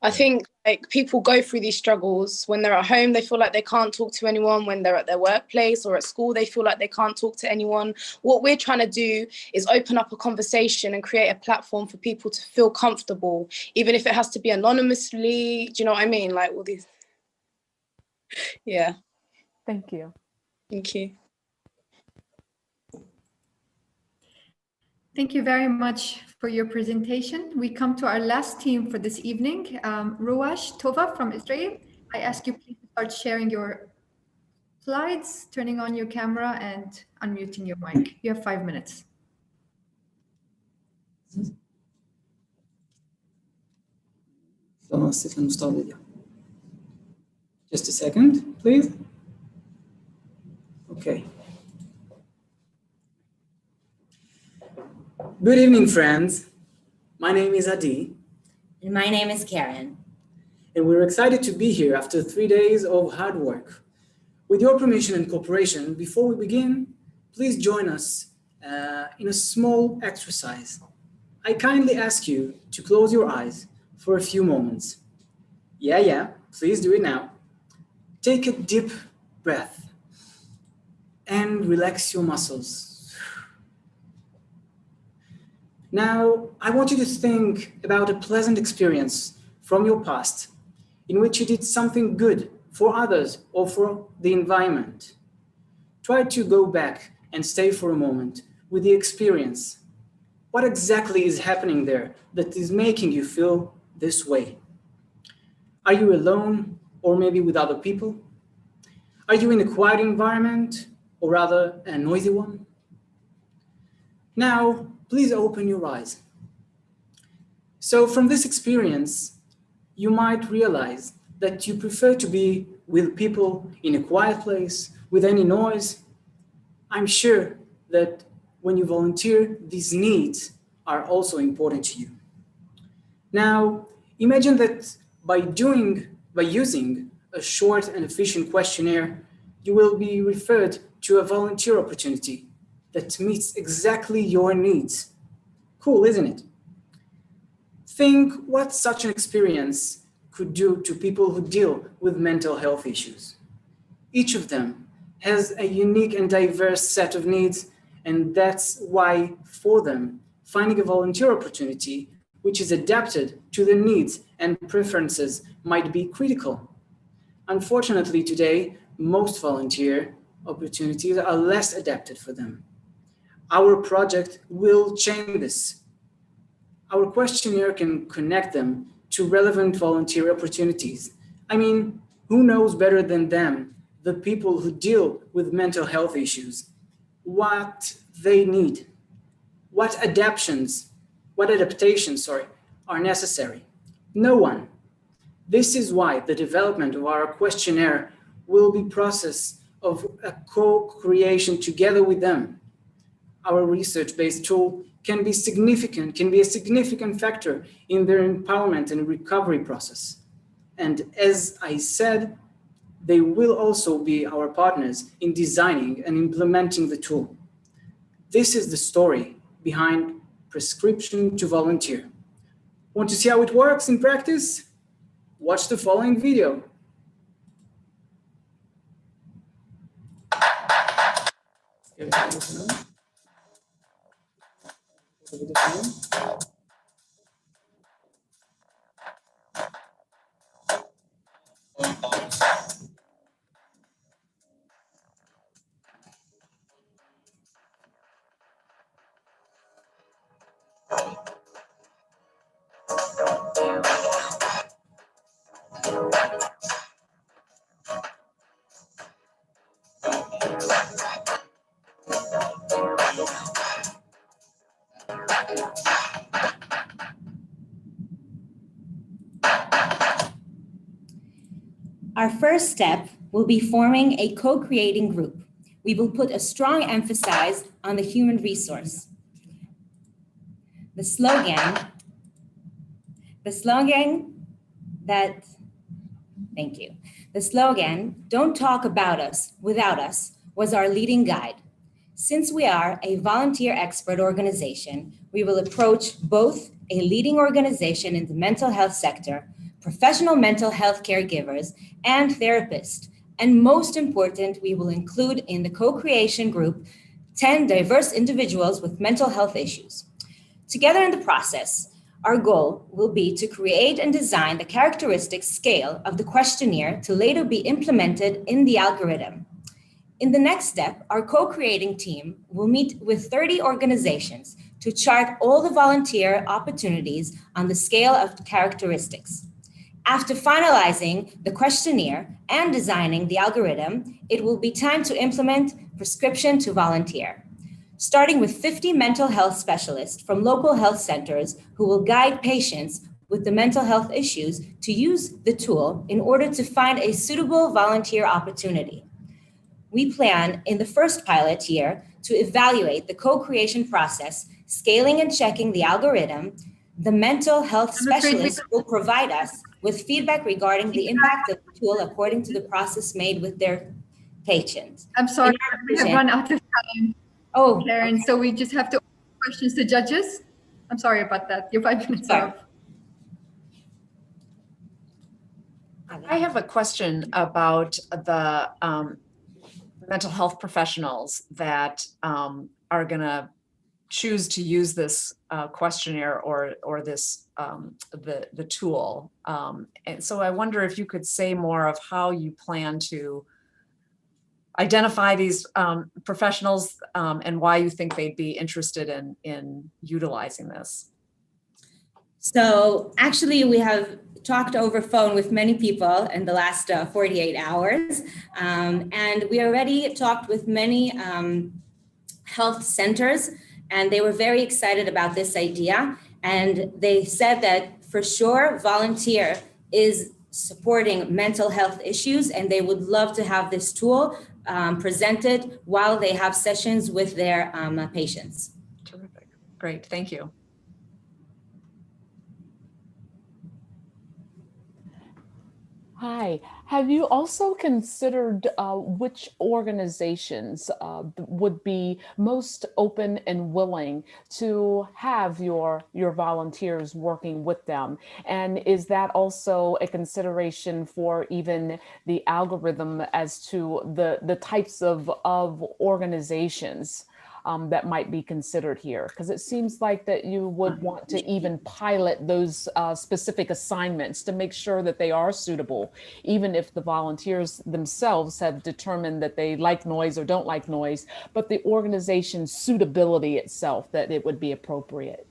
I think like people go through these struggles when they're at home. They feel like they can't talk to anyone. When they're at their workplace or at school, they feel like they can't talk to anyone. What we're trying to do is open up a conversation and create a platform for people to feel comfortable, even if it has to be anonymously. Do you know what I mean? Like all these. Yeah. Thank you. Thank you. Thank you very much for your presentation. We come to our last team for this evening. Roash Tova from Israel. I ask you please to start sharing your slides, turning on your camera and unmuting your mic. You have 5 minutes. Just a second, please. Okay. Good evening, friends. My name is Adi. And my name is Karen. And we're excited to be here after 3 days of hard work. With your permission and cooperation, before we begin, please join us in a small exercise. I kindly ask you to close your eyes for a few moments. Yeah, please do it now. Take a deep breath and relax your muscles. Now, I want you to think about a pleasant experience from your past in which you did something good for others or for the environment. Try to go back and stay for a moment with the experience. What exactly is happening there that is making you feel this way? Are you alone or maybe with other people? Are you in a quiet environment or rather a noisy one? Now, please open your eyes. So from this experience, you might realize that you prefer to be with people in a quiet place, with any noise. I'm sure that when you volunteer, these needs are also important to you. Now, imagine that by using a short and efficient questionnaire, you will be referred to a volunteer opportunity that meets exactly your needs. Cool, isn't it? Think what such an experience could do to people who deal with mental health issues. Each of them has a unique and diverse set of needs, and that's why, for them, finding a volunteer opportunity which is adapted to their needs and preferences might be critical. Unfortunately, today, most volunteer opportunities are less adapted for them. Our project will change this. Our questionnaire can connect them to relevant volunteer opportunities. I mean, who knows better than them, the people who deal with mental health issues, what they need, what adaptations, are necessary? No one. This is why the development of our questionnaire will be process of a co-creation together with them. Our research-based tool can be a significant factor in their empowerment and recovery process. And as I said, they will also be our partners in designing and implementing the tool. This is the story behind Prescription to Volunteer. Want to see how it works in practice? Watch the following video. Our first step will be forming a co-creating group. We will put a strong emphasis on the human resource. The slogan, "Don't talk about us without us," was our leading guide. Since we are a volunteer expert organization, we will approach both a leading organization in the mental health sector, professional mental health caregivers, and therapists. And most important, we will include in the co-creation group 10 diverse individuals with mental health issues. Together in the process, our goal will be to create and design the characteristic scale of the questionnaire to later be implemented in the algorithm. In the next step, our co-creating team will meet with 30 organizations to chart all the volunteer opportunities on the scale of the characteristics. After finalizing the questionnaire and designing the algorithm, it will be time to implement Prescription to Volunteer, starting with 50 mental health specialists from local health centers who will guide patients with the mental health issues to use the tool in order to find a suitable volunteer opportunity. We plan in the first pilot year to evaluate the co-creation process, scaling and checking the algorithm. The mental health specialists will provide us with feedback regarding the impact of the tool according to the process made with their patients. I'm sorry, we have run out of time. Oh, Karen, okay. so we just have to ask questions to judges. I'm sorry about that. Your 5 minutes are up. I have a question about the mental health professionals that are going to choose to use this questionnaire or this the tool. And so I wonder if you could say more of how you plan to identify these professionals and why you think they'd be interested in utilizing this. So actually, we have talked over phone with many people in the last 48 hours. And we already talked with many health centers, and they were very excited about this idea. And they said that for sure, Volunteer is supporting mental health issues, and they would love to have this tool presented while they have sessions with their patients. Terrific. Great. Thank you. Hi, have you also considered which organizations would be most open and willing to have your volunteers working with them? And is that also a consideration for even the algorithm as to the types of organizations that might be considered here? Because it seems like that you would want to even pilot those specific assignments to make sure that they are suitable, even if the volunteers themselves have determined that they like noise or don't like noise, but the organization's suitability itself, that it would be appropriate.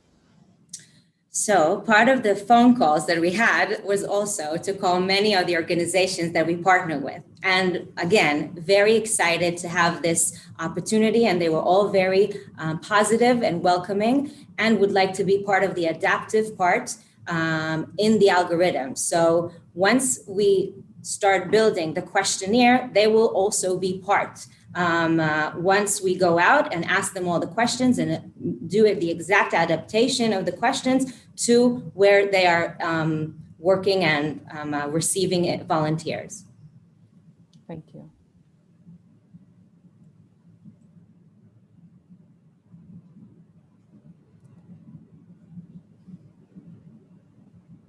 So part of the phone calls that we had was also to call many of the organizations that we partner with. And again, very excited to have this opportunity, and they were all very positive and welcoming and would like to be part of the adaptive part in the algorithm. So once we start building the questionnaire, they will also be part. Once we go out and ask them all the questions and do it the exact adaptation of the questions to where they are working and receiving volunteers. Thank you.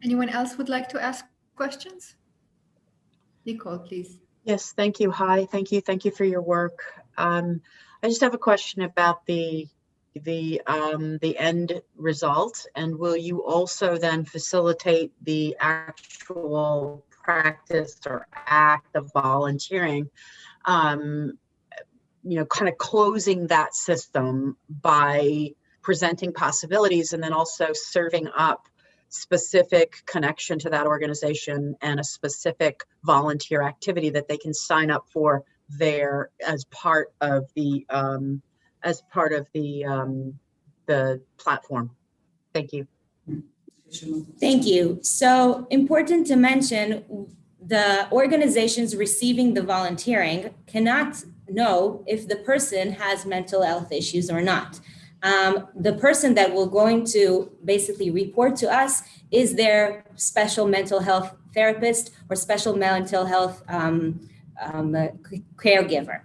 Anyone else would like to ask questions? Nicole, please. Yes, thank you. Hi, thank you for your work. I just have a question about the end result, and will you also then facilitate the actual practice or act of volunteering, kind of closing that system by presenting possibilities and then also serving up specific connection to that organization and a specific volunteer activity that they can sign up for there as part of the platform. Thank you. Thank you. So important to mention, the organizations receiving the volunteering cannot know if the person has mental health issues or not. The person that will going to basically report to us is their special mental health therapist or special mental health caregiver.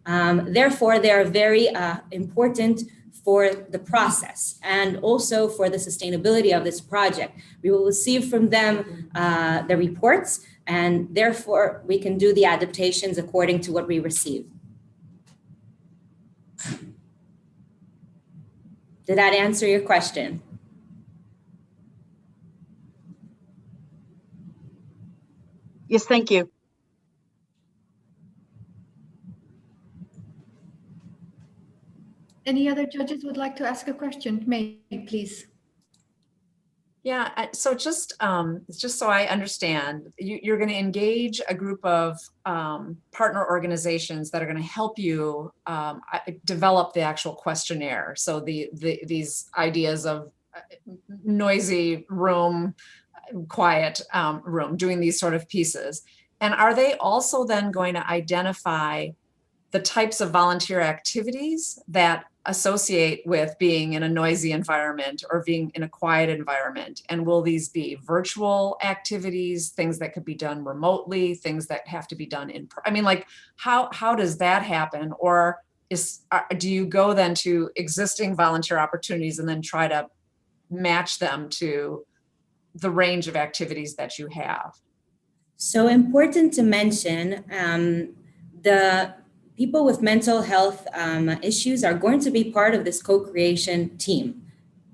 Therefore, they are very important for the process and also for the sustainability of this project. We will receive from them the reports, and therefore we can do the adaptations according to what we receive. Did that answer your question? Yes, thank you. Any other judges would like to ask a question? May, please. Yeah, so just so I understand, you're going to engage a group of partner organizations that are going to help you develop the actual questionnaire. So these ideas of noisy room, quiet room, doing these sort of pieces. And are they also then going to identify the types of volunteer activities that associate with being in a noisy environment or being in a quiet environment? And will these be virtual activities, things that could be done remotely, things that have to be done I mean, like, how does that happen? Or do you go then to existing volunteer opportunities and then try to match them to the range of activities that you have? So important to mention, the people with mental health issues are going to be part of this co-creation team.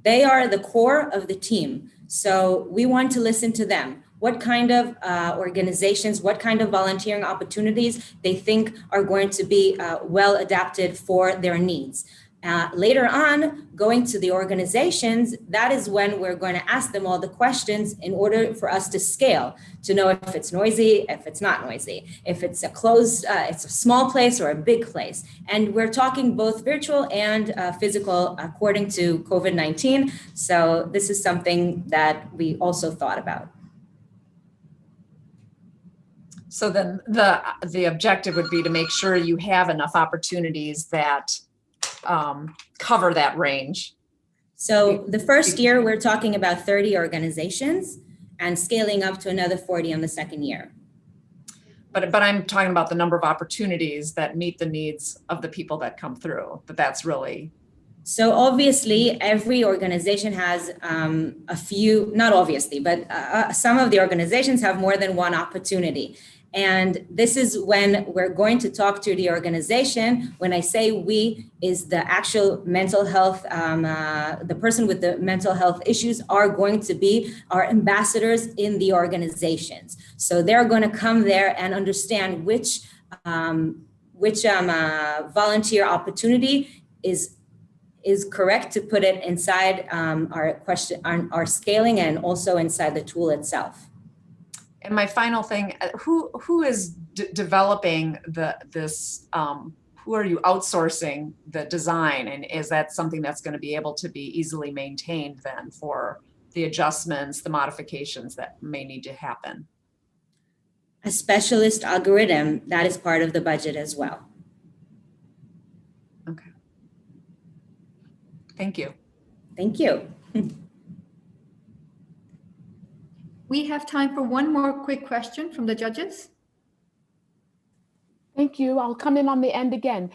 They are the core of the team. So we want to listen to them. What kind of organizations, what kind of volunteering opportunities they think are going to be well adapted for their needs. Later on, going to the organizations, that is when we're going to ask them all the questions in order for us to scale, to know if it's noisy, if it's not noisy, if it's a closed, it's a small place or a big place. And we're talking both virtual and physical according to COVID-19. So this is something that we also thought about. So then the objective would be to make sure you have enough opportunities that cover that range. So the first year, we're talking about 30 organizations and scaling up to another 40 on the second year. But I'm talking about the number of opportunities that meet the needs of the people that come through, but that's really. So obviously every organization has a few, not obviously, but some of the organizations have more than one opportunity. And this is when we're going to talk to the organization. When I say we, is the actual mental health, the person with the mental health issues are going to be our ambassadors in the organizations. So they're going to come there and understand which volunteer opportunity is correct to put it inside our scaling and also inside the tool itself. And my final thing, who is developing who are you outsourcing the design? And is that something that's going to be able to be easily maintained then for the adjustments, the modifications that may need to happen? A specialist algorithm that is part of the budget as well. Okay. Thank you. Thank you. We have time for one more quick question from the judges. Thank you. I'll come in on the end again.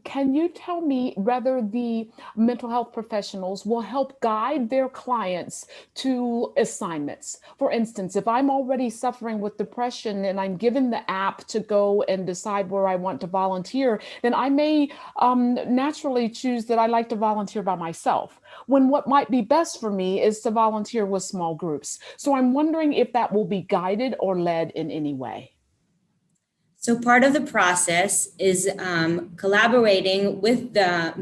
Can you tell me whether the mental health professionals will help guide their clients to assignments? For instance, if I'm already suffering with depression and I'm given the app to go and decide where I want to volunteer, then I may naturally choose that I like to volunteer by myself, when what might be best for me is to volunteer with small groups. So I'm wondering if that will be guided or led in any way. So part of the process is collaborating with the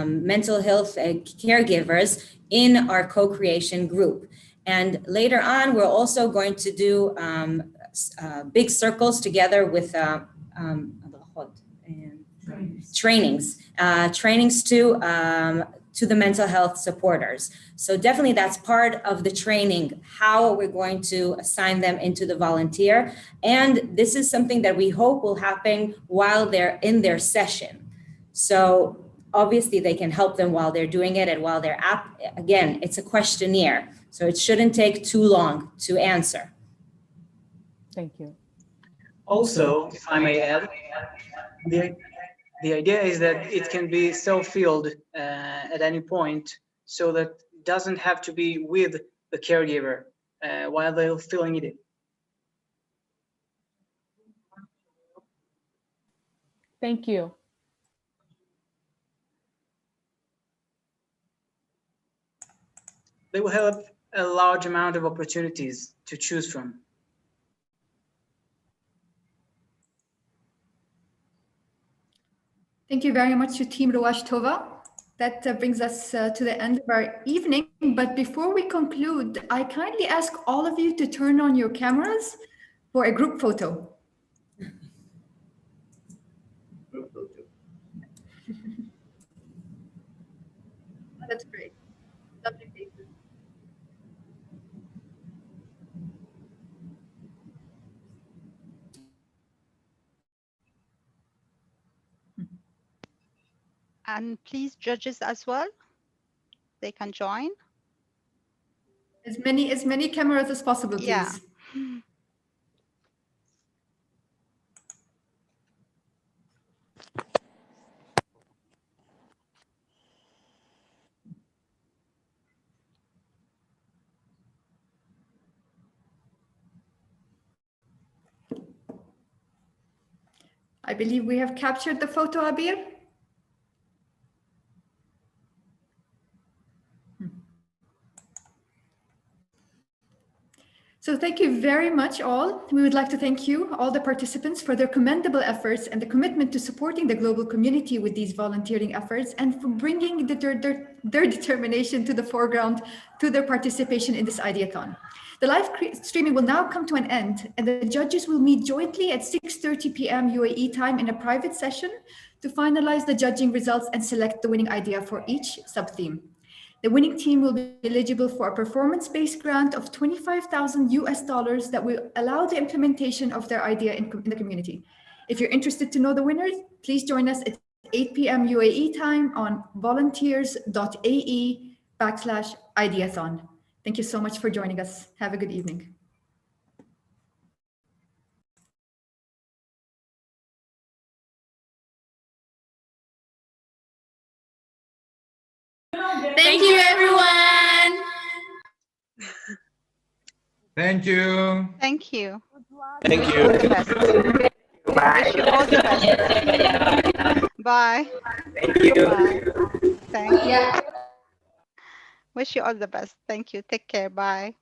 mental health caregivers in our co-creation group. And later on, we're also going to do big circles together with trainings to the mental health supporters. So definitely that's part of the training, how we're going to assign them into the volunteer. And this is something that we hope will happen while they're in their session. So obviously they can help them while they're doing it and while they're again, it's a questionnaire. So it shouldn't take too long to answer. Thank you. Also, if I may add, the idea is that it can be self-filled at any point, so that it doesn't have to be with the caregiver while they're filling it in. Thank you. They will have a large amount of opportunities to choose from. Thank you very much to Team Rouage Tova. That brings us to the end of our evening. But before we conclude, I kindly ask all of you to turn on your cameras for a group photo. That's great. Lovely faces. And please, judges as well, they can join. As many cameras as possible, please. Yeah. I believe we have captured the photo, Abir. So thank you very much all. We would like to thank you, all the participants, for their commendable efforts and the commitment to supporting the global community with these volunteering efforts and for bringing their determination to the foreground to their participation in this ideathon. The live streaming will now come to an end and the judges will meet jointly at 6:30 p.m. UAE time in a private session to finalize the judging results and select the winning idea for each sub-theme. The winning team will be eligible for a performance-based grant of $25,000 that will allow the implementation of their idea in the community. If you're interested to know the winners, please join us at 8 p.m. UAE time on volunteers.ae/ideathon. Thank you so much for joining us. Have a good evening. Thank you, everyone. Thank you. Thank you. Thank Wish you. all the best. Wish you all the best. Bye. Thank you. Bye. Thank you. Wish you all the best. Thank you. Take care. Bye.